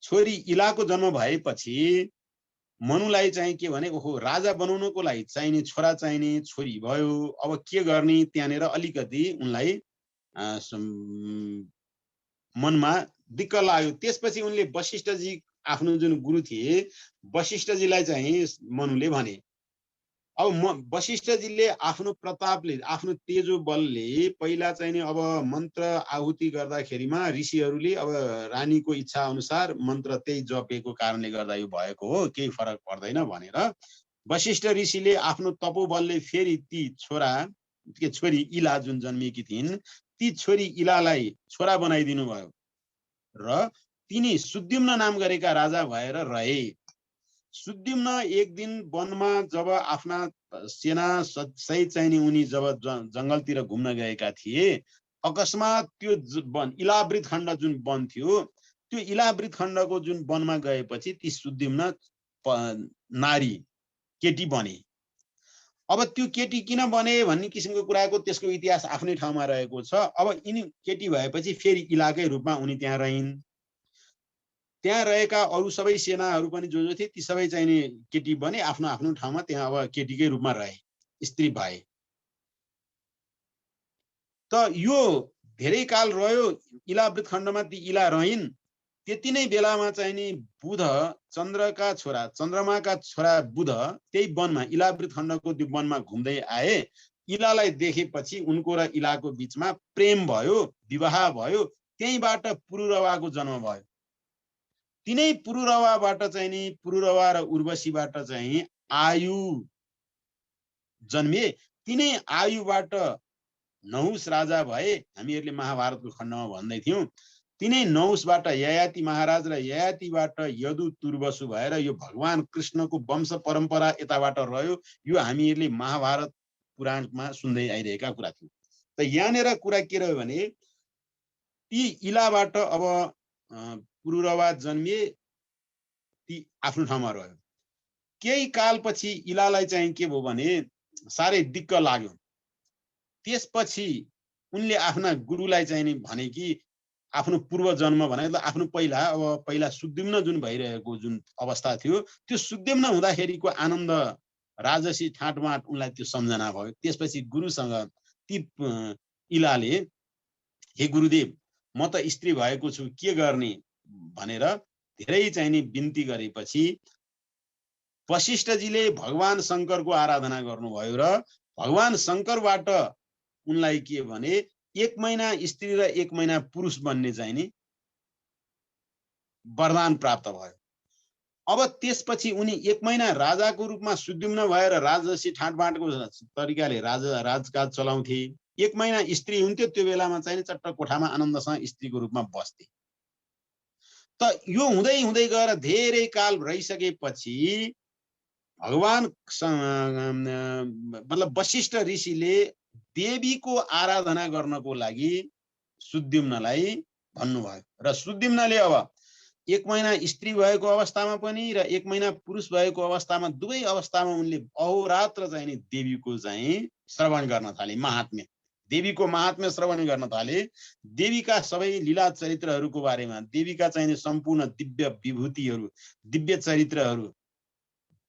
छोरी इलाको जन्म भएपछि मनुलाई चाहिँ के भने ओहो राजा बनाउनको लागि चाहिने छोरा चाहिने छोरी भयो। अब के गर्ने त्यहाँनिर अलिकति उनलाई मनमा दिक्क लाग्यो। त्यसपछि उनले वशिष्ठजी आफ्नो जुन गुरु थिए वशिष्ठजीलाई चाहिँ मनुले भने, अब वशिष्ठजीले आफ्नो प्रतापले आफ्नो तेजो बलले पहिला चाहिँ नि अब मन्त्र आहुति गर्दाखेरिमा ऋषिहरूले अब रानीको इच्छा अनुसार मन्त्र त्यही जपेको कारणले गर्दा यो भएको हो, केही फरक पर्दैन भनेर वशिष्ठ ऋषिले आफ्नो तपोबलले फेरि ती छोरी इला जुन जन्मिएकी थिइन् ती छोरी इलालाई छोरा बनाइदिनु भयो र तिनी सुद्युम्न नाम गरेका राजा भएर रहे। सुद्युम्न एक दिन वनमा जब आफ्ना सेना सहित चाहिँ उनी जब जंगलतिर घुम्न गएका थिए, अकस्मात त्यो वन इलावृत खण्ड जुन वन थियो त्यो इलावृत खण्डको जुन वनमा गएपछि ती सुद्युम्न नारी केटी बने। अब त्यो केटी किन बने भन्ने किसिमको कुराको त्यसको इतिहास आफ्नै ठाउँमा रहेको छ। अब यिनी केटी भएपछि फेरि इलाकै रूपमा उनी त्यहाँ रहिन्। त्यहाँ रहेका अरू सबै सेनाहरू पनि जो थिए ती सबै चाहिँ नि केटी बने, आफ्नो आफ्नो ठाउँमा त्यहाँ अब केटीकै रूपमा रहे, स्त्री भए। त यो धेरै काल रह्यो इलावृत खण्डमा ती इला रहिन्। त्यति नै बेलामा चाहिँ नि बुध चन्द्रमाका छोरा बुध त्यही वनमा इलावृत खण्डको त्यो वनमा घुम्दै आए। इलालाई देखेपछि उनको र इलाको बीचमा प्रेम भयो, विवाह भयो। त्यहीबाट पुरुरवाको जन्म भयो। तिनै पुरुरवाबाट चाहिँ नि पुरुरवा र उर्वशीबाट चाहिँ आयु जन्मे। तिनै आयुबाट नहुस राजा भए। हामीहरूले महाभारतको खण्डमा भन्दै थियौं। तिनै नहुसबाट ययाति महाराज र ययातिबाट यदु तुर्वसु भएर यो भगवान कृष्णको वंश परम्परा यताबाट रह्यो। यो हामीहरूले महाभारत पुराणमा सुन्दै आइरहेका कुरा थियो। त यहाँनिर कुरा के रह्यो भने ती इलाबाट अब पुरुरवा जन्मिए, ती आफ्नो ठाउँमा रह्यो। केही कालपछि इलालाई चाहिँ के भयो भने साह्रै दिक्क लाग्यो। त्यसपछि उनले आफ्ना गुरुलाई चाहिँ नि भने कि आफ्नो पूर्व जन्म भने आफ्नो पहिला सुद्युम्न जुन भइरहेको जुन अवस्था थियो त्यो सुद्युम्न हुँदाखेरिको आनन्द राजसी ठाटमाट उनलाई त्यो सम्झना भयो। त्यसपछि गुरुसँग ती इलाले हे गुरुदेव म त स्त्री भएको छु के गर्ने भनेर धेरै चाहिँ नि बिन्ती गरेपछि वशिष्ठजीले भगवान शङ्करको आराधना गर्नुभयो र भगवान शङ्करबाट उनलाई के भने 1 महिना स्त्री र 1 महिना पुरुष बन्ने चाहिँ नि वरदान प्राप्त भयो। अब त्यसपछि उनी 1 महिना राजाको रूपमा सुद्युम्न भएर राजसी ठाटबाटको तरिकाले राजकाज चलाउँथे। 1 महिना स्त्री हुन्थ्यो। त्यो बेलामा चाहिँ चट्ट कोठामा आनन्दसँग स्त्रीको रूपमा बस्थे। त यो हुँदै हुँदै गएर धेरै काल रहिसकेपछि भगवान मतलब वशिष्ठ ऋषिले देवीको आराधना गर्नको लागि सुद्युम्नलाई भन्नुभयो। र सुद्धिम्नले अब 1 महिना स्त्री भएको अवस्थामा पनि र 1 महिना पुरुष भएको अवस्थामा दुवै अवस्थामा उनले अहोरात्र चाहिँ नि देवीको चाहिँ श्रवण गर्न थाले, महात्म्य, देवीको महात्म्य श्रवण गर्न थाले। देवीका सबै लीला चरित्रहरूको बारेमा, देवीका चाहिँ सम्पूर्ण दिव्य विभूतिहरू, दिव्य चरित्रहरू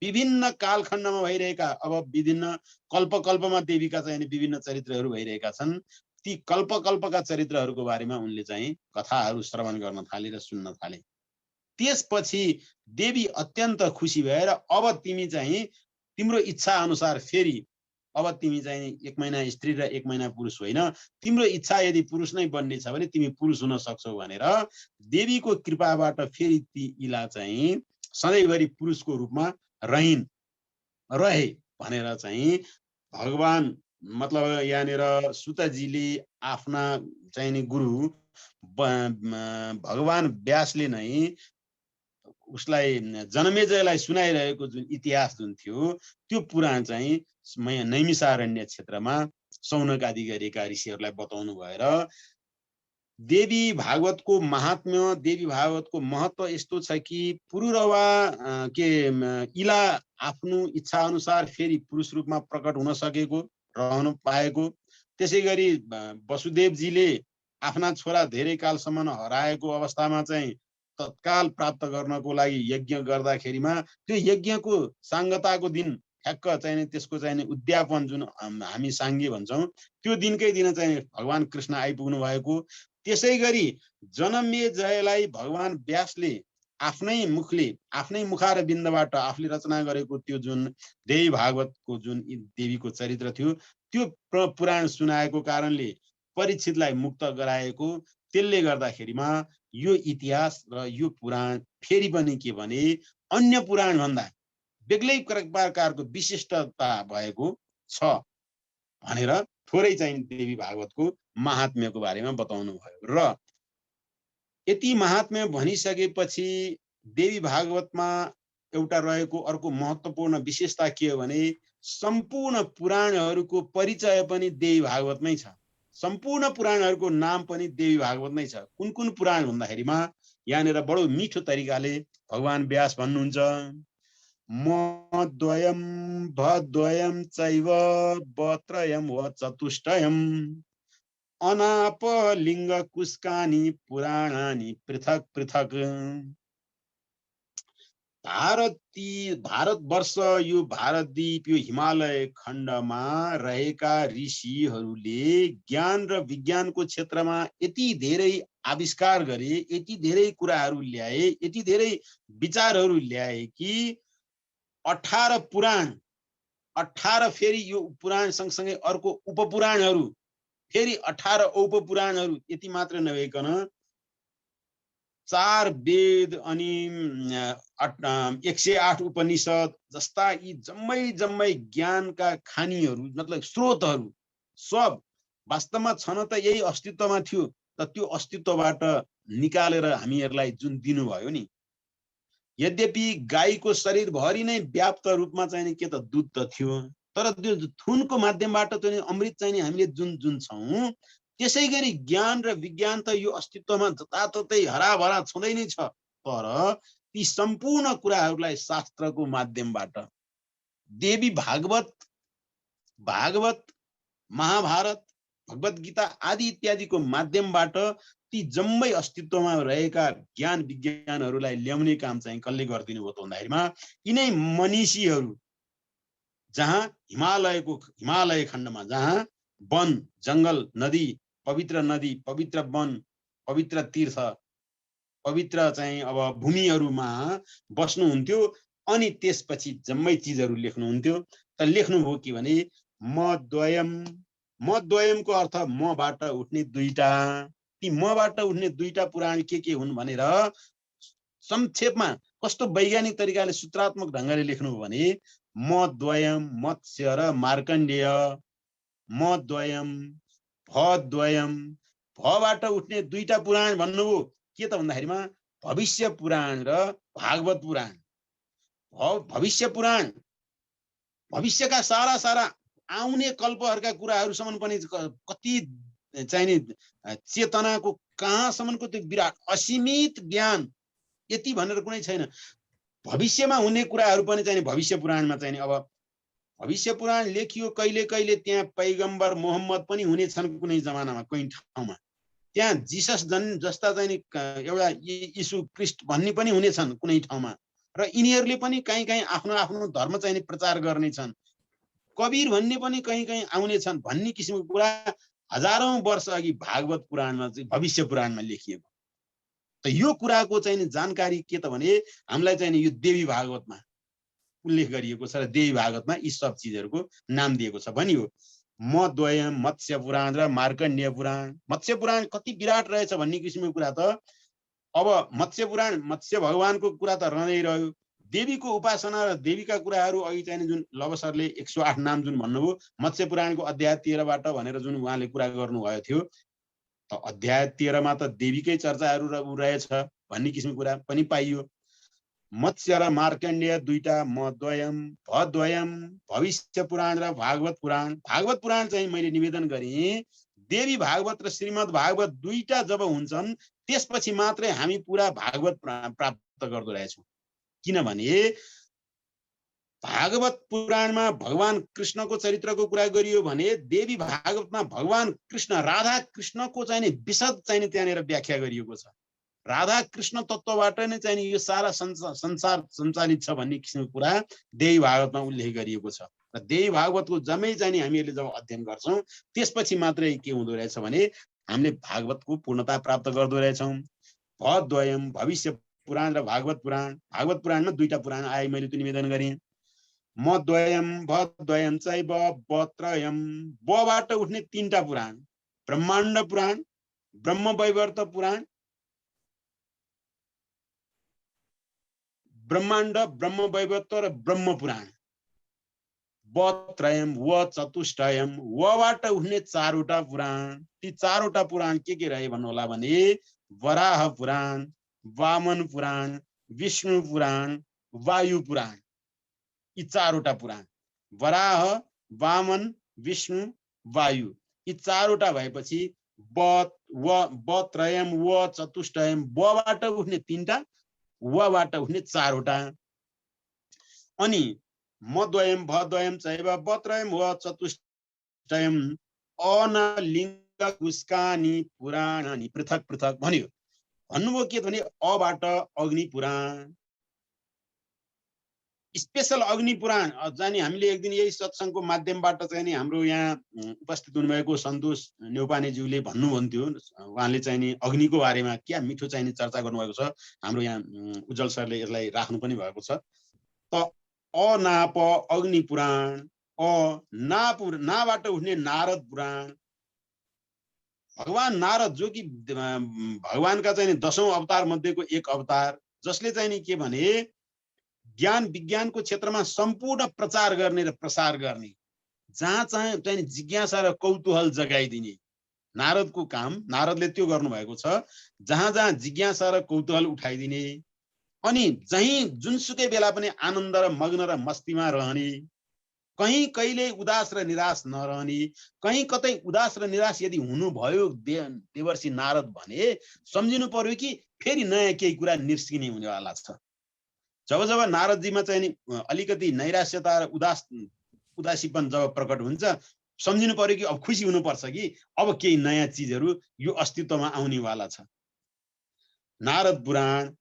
विभिन्न कालखण्डमा भइरहेका, अब विभिन्न कल्पकल्पमा देवीका चाहिँ विभिन्न चरित्रहरू भइरहेका छन्। ती कल्पकल्पका चरित्रहरूको बारेमा उनले चाहिँ कथाहरू श्रवण गर्न थाले र सुन्न थाले। त्यसपछि देवी अत्यन्त खुसी भएर अब तिमी चाहिँ तिम्रो इच्छा अनुसार फेरि अब तिमी चाहिँ 1 महिना स्त्री र 1 महिना पुरुष होइन, तिम्रो इच्छा यदि पुरुष नै बन्ने छ भने तिमी पुरुष हुन सक्छौ भनेर देवीको कृपाबाट फेरि ती इला चाहिँ सधैँभरि पुरुषको रूपमा रहे भनेर चाहिँ भगवान, मतलब यहाँनिर सुतजीले आफ्ना चाहिँ नि गुरु भगवान व्यासले नै उसलाई जनमेजयलाई सुनाइरहेको जुन इतिहास जुन थियो त्यो पुराण चाहिँ नैमिषारण्य क्षेत्रमा सौनक आदि गरेका ऋषिहरूलाई बताउनु भएर देवी भागवतको महात्म्य, देवी भागवतको महत्व यस्तो छ कि पुरुरवा इला आफ्नो इच्छा अनुसार फेरि पुरुष रूपमा प्रकट हुन सकेको, रहन पाएको। त्यसै गरी वसुदेवजीले आफ्ना छोरा धेरै कालसम्म हराएको अवस्थामा चाहिँ तत्काल प्राप्त गर्नको लागि यज्ञ गर्दाखेरिमा त्यो यज्ञको सांगताको दिन ठ्याक्क चाहिँ त्यसको चाहिँ उद्यापन जुन हामी सांगे भन्छौँ त्यो दिनकै दिन चाहिँ भगवान कृष्ण आइपुग्नु भएको। त्यसै गरी जनमेजयलाई भगवान व्यासले आफ्नै मुखले, आफ्नै मुखार बिन्दबाट आफूले रचना गरेको त्यो जुन देवी भागवतको जुन देवीको चरित्र थियो त्यो पुराण सुनाएको कारणले परीक्षितलाई मुक्त गराएको। त्यसले गर्दाखेरिमा यो इतिहास र यो पुराण फेरि पनि के भने अन्य पुराण भन्दा बेग्लै प्रकारको विशिष्टता भएको छ भनेर थोरै चाहिँ देवी भागवतको महात्म्यको बारेमा बताउनु भयो। र यति महात्म्य भनिसकेपछि देवी भागवतमा एउटा रहेको अर्को महत्त्वपूर्ण विशेषता के हो भने सम्पूर्ण पुराणहरूको परिचय पनि देवी भागवतमै छ। सम्पूर्ण पुराणहरूको नाम पनि देवी भागवत नै छ। कुन कुन पुराण भन्दाखेरिमा यहाँनिर बडो मिठो तरिकाले भगवान व्यास भन्नुहुन्छ, मद्वयम भद्वयम चैव वत्रयम व चतुष्टयम अनाप लिंग कुस्कानि पुराणानि पृथक पृथक। भारतवर्ष यो भारतद्वीप यो हिमालय खण्डमा रहेका ऋषिहरूले ज्ञान र विज्ञानको क्षेत्रमा यति धेरै आविष्कार गरे, यति धेरै कुराहरू ल्याए, यति धेरै विचारहरू ल्याए कि 18 पुराण, 18 फेरि यो पुराण सँगसँगै अर्को उपपुराणहरू, फेरि 18 उपपुराणहरू, यति मात्र नभइकन 4 वेद अनि 108 उपनिषद जस्ता यी जम्मै ज्ञानका खानीहरू, मतलब स्रोतहरू सब वास्तवमा छन त यही अस्तित्वमा थियो, त त्यो अस्तित्वबाट निकालेर हामीहरूलाई जुन दिनुभयो नि। यद्यपि गाईको शरीरभरि नै व्याप्त रूपमा चाहिँ के त दुध त थियो, तर त्यो थुनको माध्यमबाट चाहिँ अमृत चाहिँ हामीले जुन छौँ, त्यसै गरी ज्ञान र विज्ञान त यो अस्तित्वमा जताततै हराभरा छँदै नै छ। तर ती सम्पूर्ण कुराहरूलाई शास्त्रको माध्यमबाट देवी भागवत, महाभारत, भगवत गीता आदि इत्यादिको माध्यमबाट ती जम्मै अस्तित्वमा रहेका ज्ञान विज्ञानहरूलाई ल्याउने काम चाहिँ कसले गरिदिनु भयो त भन्दाखेरिमा यिनै मनीषीहरू, जहाँ हिमालय खण्डमा जहाँ वन, जङ्गल, नदी, पवित्र वन, पवित्र तीर्थ, पवित्र चाहिँ अब भूमिहरूमा बस्नुहुन्थ्यो। अनि त्यसपछि जम्मै चिजहरू लेख्नुहुन्थ्यो। त लेख्नुभयो के भने मद्वयमको अर्थ मबाट उठ्ने दुईटा। ती मबाट उठ्ने दुईटा पुराण के हुन् भनेर संक्षेपमा कस्तो वैज्ञानिक तरिकाले सूत्रात्मक ढङ्गले लेख्नुभयो भने मद्वयम, मत्स्य र मार्कण्डेय, मद्वयम, भद्वयम, भबाट उठ्ने दुईटा पुराण भन्नुभयो के त भन्दाखेरिमा भविष्य पुराण र भागवत पुराण। भविष्य पुराण भविष्यका सारा आउने कल्पहरूका कुराहरूसम्म पनि कति चाहिने चेतनाको कहाँसम्मको त्यो विराट असीमित ज्ञान यति भनेर कुनै छैन। भविष्यमा हुने कुराहरू पनि चाहिँ भविष्य पुराणमा चाहिँ अब भविष्य पुराण लेखियो कहिले कहिले त्यहाँ पैगम्बर मोहम्मद पनि हुनेछन् कुनै जमानामा कुनै ठाउँमा, त्यहाँ जिसस जस्ता चाहिँ एउटा यीशु ख्रीष्ट भन्ने पनि हुनेछन् कुनै ठाउँमा, र यिनीहरूले पनि कहीँ कहीँ आफ्नो आफ्नो धर्म चाहिँ प्रचार गर्नेछन्, कबीर भन्ने पनि कहीँ कहीँ आउनेछन् भन्ने किसिमको कुरा हजारौं वर्ष अघि भागवत पुराणमा चाहिँ भविष्य पुराणमा लेखिएको। त यो कुराको चाहिँ जानकारी के त भने हामीलाई चाहिँ यो देवी भागवतमा उल्लेख गरिएको छ र देवी भागवतमा यी सब चिजहरूको नाम दिएको छ भनियो। मद्वयम मत्स्य पुराण र मार्कण्डेय पुराण। मत्स्य पुराण कति विराट रहेछ भन्ने किसिमको कुरा त अब मत्स्य पुराण मत्स्य भगवानको कुरा त रहँदै रह्यो, देवीको उपासना र देवीका कुराहरू अघि चाहिँ जुन लव सरले 108 नाम जुन भन्नुभयो मत्स्य पुराणको अध्याय 13बाट भनेर जुन उहाँले कुरा गर्नुभएको थियो, त अध्याय 13मा त देवीकै चर्चाहरू रहेछ भन्ने किसिमको कुरा पनि पाइयो। मत्स्य र मार्कण्डेय दुईटा मद्वयम भद्वयम भविष्य पुराण र भागवत पुराण। भागवत पुराण चाहिँ मैले निवेदन गरेँ देवी भागवत र श्रीमद् भागवत दुईटा जब हुन्छन् त्यसपछि मात्रै हामी पुरा भागवत प्राप्त गर्दो रहेछौँ। किनभने भागवत पुराणमा भगवान कृष्णको चरित्रको कुरा गरियो भने देवी भागवतमा भगवान कृष्ण राधा कृष्णको चाहिँ विशद चाहिँ त्यहाँनिर व्याख्या गरिएको छ। राधा कृष्ण तत्त्वबाट नै चाहिँ यो सारा संसार सञ्चालित छ भन्ने किसिमको कुरा देवी भागवतमा उल्लेख गरिएको छ। र देवी भागवतको जम्मै चाहिँ हामीहरूले जब अध्ययन गर्छौँ त्यसपछि मात्रै के हुँदो रहेछ भने हामीले भागवतको पूर्णता प्राप्त गर्दो रहेछौँ। भद्वयम भविष्य पुराण र भागवत पुराण। भागवत पुराणमा दुईटा पुराण आए मैले त्यो निवेदन गरेँ। मद्वयम भद्वयम चैव बत्रयम। बबाट उठ्ने तीनटा पुराण ब्रह्माण्ड पुराण, ब्रह्म वैवर्त पुराण, ब्रह्माण्ड ब्रह्म वैवर्त र ब्रह्म पुराण। बत्रयम व चतुष्टयम। वबाट उठ्ने चारवटा पुराण। ती चारवटा पुराण के रहे भन्नु होला भने वराह पुराण, वामन पुराण, विष्णु पुराण, वायु पुराण। यी चारवटा पुराण वराह वामन विष्णु वायु यी चारवटा भएपछि बत्रयम व चतुष्टयम। बबाट उठ्ने तीनटा, वबाट उठ्ने चारवटा। अनि मद्वयम भद्वयम चैव बत्रयम व चतुष्टयम अनलिङ्ग कुस्कानि पुराणानि पृथक पृथक भन्यो। भन्नुभयो के भने अबाट अग्नि पुराण, स्पेशल अग्नि पुराण। जानी हामीले एक दिन यही सत्सङ्गको माध्यमबाट चाहिँ नि हाम्रो यहाँ उपस्थित हुनुभएको सन्तोष न्यौपानेज्यूले भन्नुहुन्थ्यो, उहाँले चाहिँ नि अग्निको बारेमा क्या मिठो चाहिँ नि चर्चा गर्नुभएको छ। हाम्रो यहाँ उज्जवल सरले यसलाई राख्नु पनि भएको छ। त अनाप अग्नि पुराण, नाबाट उठ्ने नारद पुराण। भगवान नारद जो कि भगवानका चाहिँ 10औं अवतार मध्येको एक अवतार, जसले चाहिँ नि के भने ज्ञान विज्ञानको क्षेत्रमा सम्पूर्ण प्रचार गर्ने र प्रसार गर्ने, जहाँ चाहिँ जिज्ञासा र कौतूहल जगाइदिने नारदको काम, नारदले त्यो गर्नुभएको छ। जहाँ जहाँ जिज्ञासा र कौतूहल उठाइदिने, अनि जहीँ जुनसुकै बेला पनि आनन्द र मग्न र मस्तीमा रहने, कहीँ कहिले उदास र निराश नरहने। कहीँ कतै उदास र निराश यदि हुनुभयो देवर्षि नारद भने सम्झिनु पर्यो कि फेरि नयाँ केही कुरा निस्किने हुनेवाला छ। जब जब नारदजीमा चाहिँ नि अलिकति नैराश्यता र उदासीपन जब प्रकट हुन्छ सम्झिनु पर्यो कि अब खुसी हुनुपर्छ कि अब केही नयाँ चिजहरू यो अस्तित्वमा आउनेवाला छ। नारद पुराण।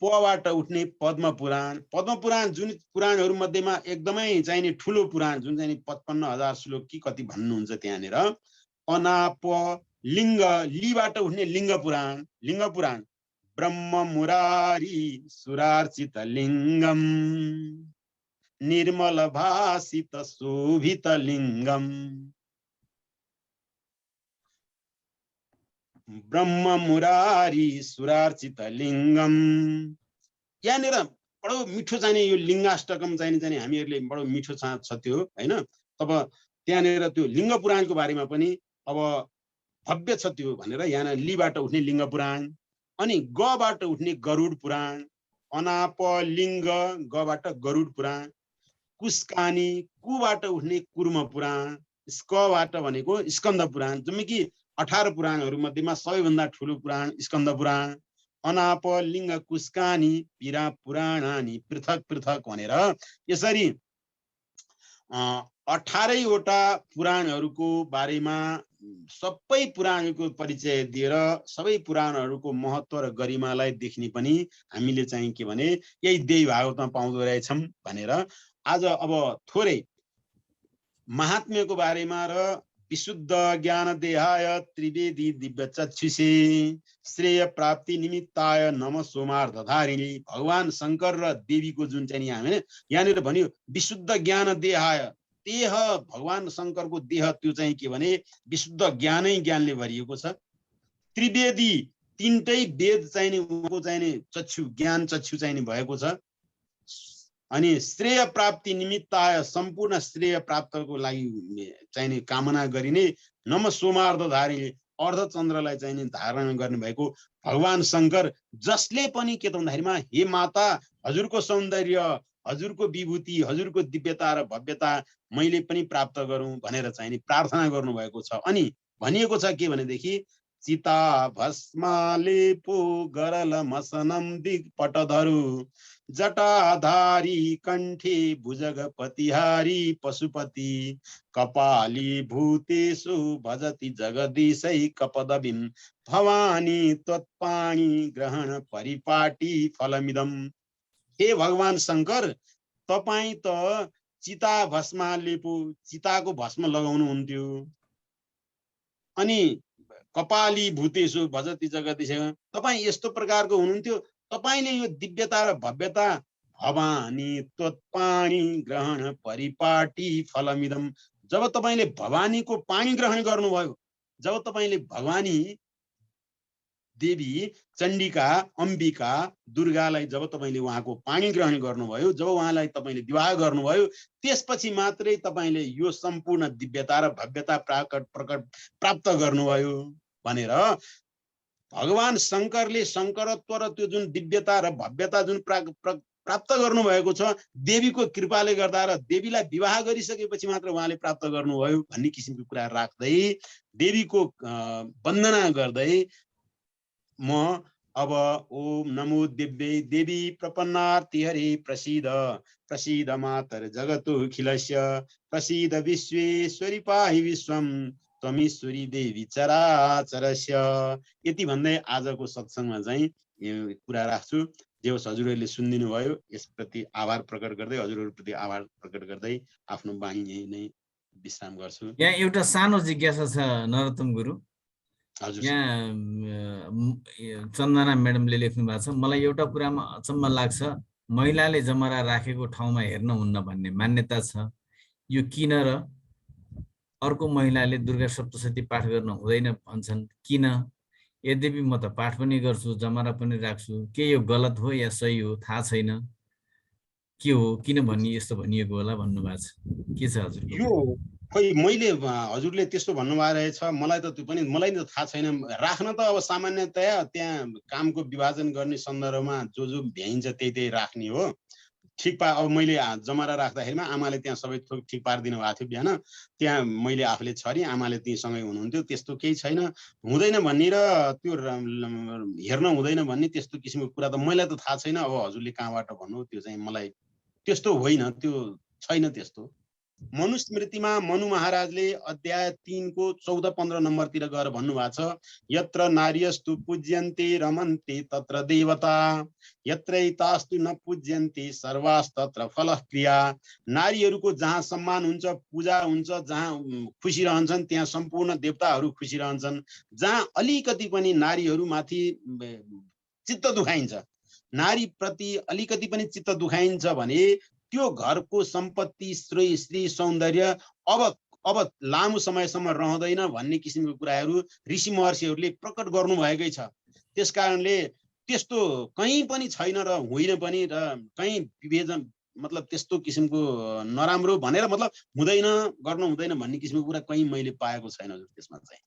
पबाट उठ्ने पद्म पुराण। पद्म पुराण जुन पुराणहरू मध्येमा एकदमै चाहिँ नि ठुलो पुराण, जुन चाहिँ 55,000 श्लोक कि कति भन्नुहुन्छ त्यहाँनिर। अनाप लिङ्ग, लीबाट उठ्ने लिङ्ग पुराण। लिङ्ग पुराण ब्रह्म मुरारी सुरार्चित लिङ्गम निर्मल भासित शोभित लिङ्गम। ब्रह्म मुरारी सुरार्चित लिङ्गम। यहाँनिर बडो मिठो चाहिने यो लिङ्गाष्टकम चाहिने हामीहरूले बडो मिठो छ त्यो हैन। तब त्यहाँनिर त्यो लिङ्ग पुराणको बारेमा पनि अब भव्य छ त्यो भनेर यहाँ लीबाट उठ्ने लिङ्ग पुराण। अनि गबाट उठ्ने गरुड पुराण। अनाप लिङ्ग, गबाट गरुड पुराण। कुस्कानी, कुबाट उठ्ने कुर्म पुराण। स्कबाट भनेको स्कन्द पुराण। जम्मै कि 18 पुराणहरू मध्येमा सबैभन्दा ठुलो पुराण स्कन्द पुराण, अनाप लिङ्ग कुस्कानी पीरा पुराणानी पृथक पृथक भनेर यसरी 18 वटा पुराणहरूको बारेमा सबै पुराणको परिचय दिएर सबै पुराणहरूको महत्त्व र गरिमालाई देख्ने पनि हामीले चाहिँ के भने यही देवी भागवतमा पाउँदो रहेछौँ भनेर आज अब थोरै महात्म्यको बारेमा र विशुद्ध ज्ञान देहाय त्रिवेदी दिव्य चक्षुषे श्रेय प्राप्ति निमित्ताय नम सोमार्धधारिणी भगवान शंकर र देवीको जुन चाहिँ हामीले यहाँनिर भन्यो विशुद्ध ज्ञान देहाय, देह भगवान शंकरको देह त्यो चाहिँ के भने विशुद्ध ज्ञानै ज्ञानले भरिएको छ। त्रिवेदी तीनटै वेद चाहिने उनको चाहिने चक्षु ज्ञान चक्षु चाहिने भएको छ। अनि श्रेय प्राप्ति निमित्ताय सम्पूर्ण श्रेय प्राप्तको लागि चाहिने कामना गरिने नम सोमार्धधारी अर्धचन्द्रलाई चाहिने धारण गर्ने भएको भगवान शंकर, जसले पनि के त भन्दाखेरिमा हे माता हजुरको सौन्दर्य हजुरको विभूति हजुरको दिव्यता र भव्यता मैले पनि प्राप्त गरौँ भनेर चाहिने प्रार्थना गर्नुभएको छ। अनि भनिएको छ के भनेदेखि चिता भस्माले पो गरल मसनम दिग्पटधरु जटाधारी कण्ठे भुजगपतिहारी पशुपति कपाली भूतेषु भजति जगदीशै कपदबिं भवानी त्वत्पाणि ग्रहण परिपाटी फलमिदम। हे भगवान शंकर, तपाई त चिता भस्माले पो चिताको भस्म लगाउनु हुन्थ्यो, अनि कपाली भूतेषु भजति जगदीश तपाई यस्तो प्रकारको हुनुहुन्थ्यो। तपाईले यो दिव्यता र भव्यता भवानी त्वत्पाणि ग्रहण परिपाटी फलमिदम, जब तपाईले भवानीको पानी ग्रहण गर्नुभयो, जब तपाईले भवानी देवी चण्डिका अम्बिका दुर्गालाई जब तपाईले उहाँको पानी ग्रहण गर्नुभयो, जब उहाँलाई तपाईले विवाह गर्नुभयो, त्यसपछि मात्रै तपाईले यो सम्पूर्ण दिव्यता र भव्यता प्राप्त गर्नुभयो भनेर भगवान शंकरले शंकरत्व र त्यो जुन दिव्यता र भव्यता जुन प्राप्त गर्नुभएको छ देवीको कृपाले गर्दा र देवीलाई विवाह गरिसकेपछि मात्र उहाँले प्राप्त गर्नुभयो भन्ने किसिमको कुरा राख्दै देवीको वन्दना गर्दै म अब ओम नमो दिव्यै देवी प्रपन्नार्ति हरे प्रसीद प्रसीद मातर जगतो खिलस्य प्रसीद विश्वेश्वरी पाहि विश्वम त्वमीश्वरी देवी चराचरस्य। यति भन्दै आजको सत्संगमा चाहिँ यो कुरा राख्छु। जे होस् हजुरहरूले सुनिदिनु भयो, यसप्रति आभार प्रकट गर्दै हजुरहरूप्रति आभार प्रकट गर्दै आफ्नो बाणी यही नै विश्राम गर्छु। यहाँ एउटा सानो जिज्ञासा छ नरोत्तम गुरु। हजुर, यहाँ चन्दना म्याडमले लेख्नु भएको छ, मलाई एउटा कुरामा अचम्म लाग्छ, महिलाले जमरा राखेको ठाउँमा हेर्न हुन्न भन्ने मान्यता छ, यो किन र अर्को महिलाले दुर्गा सप्तशती पाठ गर्न हुँदैन भन्छन्, किन? यद्यपि म त पाठ पनि गर्छु जमरा पनि राख्छु, के यो गलत हो या सही हो थाहा छैन, के हो किन भन्ने यस्तो भनिएको होला भन्नुभएको छ, के छ हजुर? यो खोइ मैले हजुरले त्यस्तो भन्नुभएको रहेछ, मलाई त त्यो पनि मलाई त थाहा छैन। राख्न त अब सामान्यतया त्यहाँ कामको विभाजन गर्ने सन्दर्भमा जो भ्याइन्छ त्यही राख्ने हो। ठिक अब मैले जमरा राख्दाखेरिमा आमाले त्यहाँ सबै थोक ठिक पारिदिनु भएको थियो। बिहान त्यहाँ मैले आफूले छरी आमाले त्यहीसँगै हुनुहुन्थ्यो, त्यस्तो केही छैन। हुँदैन भन्ने र त्यो हेर्न हुँदैन भन्ने त्यस्तो किसिमको कुरा त मलाई त थाहा छैन। अब हजुरले कहाँबाट भन्नु, त्यो चाहिँ मलाई त्यस्तो होइन, त्यो छैन त्यस्तो। मनुस्मृतिमा मनु महाराजले अध्याय 3 को 14-15 नम्बरतिर गएर भन्नुभएको छ, यत्र नार्यस्तु पूज्यन्ते रमन्ते तत्र देवता यत्रैतास्तु न पूज्यन्ते सर्वास्तत्र फलः क्रिया। नारीहरूको जहाँ सम्मान हुन्छ, पूजा हुन्छ, जहाँ खुसी रहन्छन् त्यहाँ सम्पूर्ण देवताहरू खुसी रहन्छन्। जहाँ अलिकति पनि नारीहरूमाथि चित्त दुखाइन्छ, नारी प्रति अलिकति पनि चित्त दुखाइन्छ भने त्यो घरको सम्पत्ति श्री सौन्दर्य अब लामो समयसम्म रहँदैन भन्ने किसिमको कुराहरू ऋषि महर्षिहरूले प्रकट गर्नुभएकै छ। त्यसकारणले त्यस्तो कहीँ पनि छैन र होइन पनि, र कहीँ विभेदन मतलब त्यस्तो किसिमको नराम्रो भनेर मतलब हुँदैन गर्न हुँदैन भन्ने किसिमको कुरा कहीँ मैले पाएको छैन हजुर त्यसमा चाहिँ।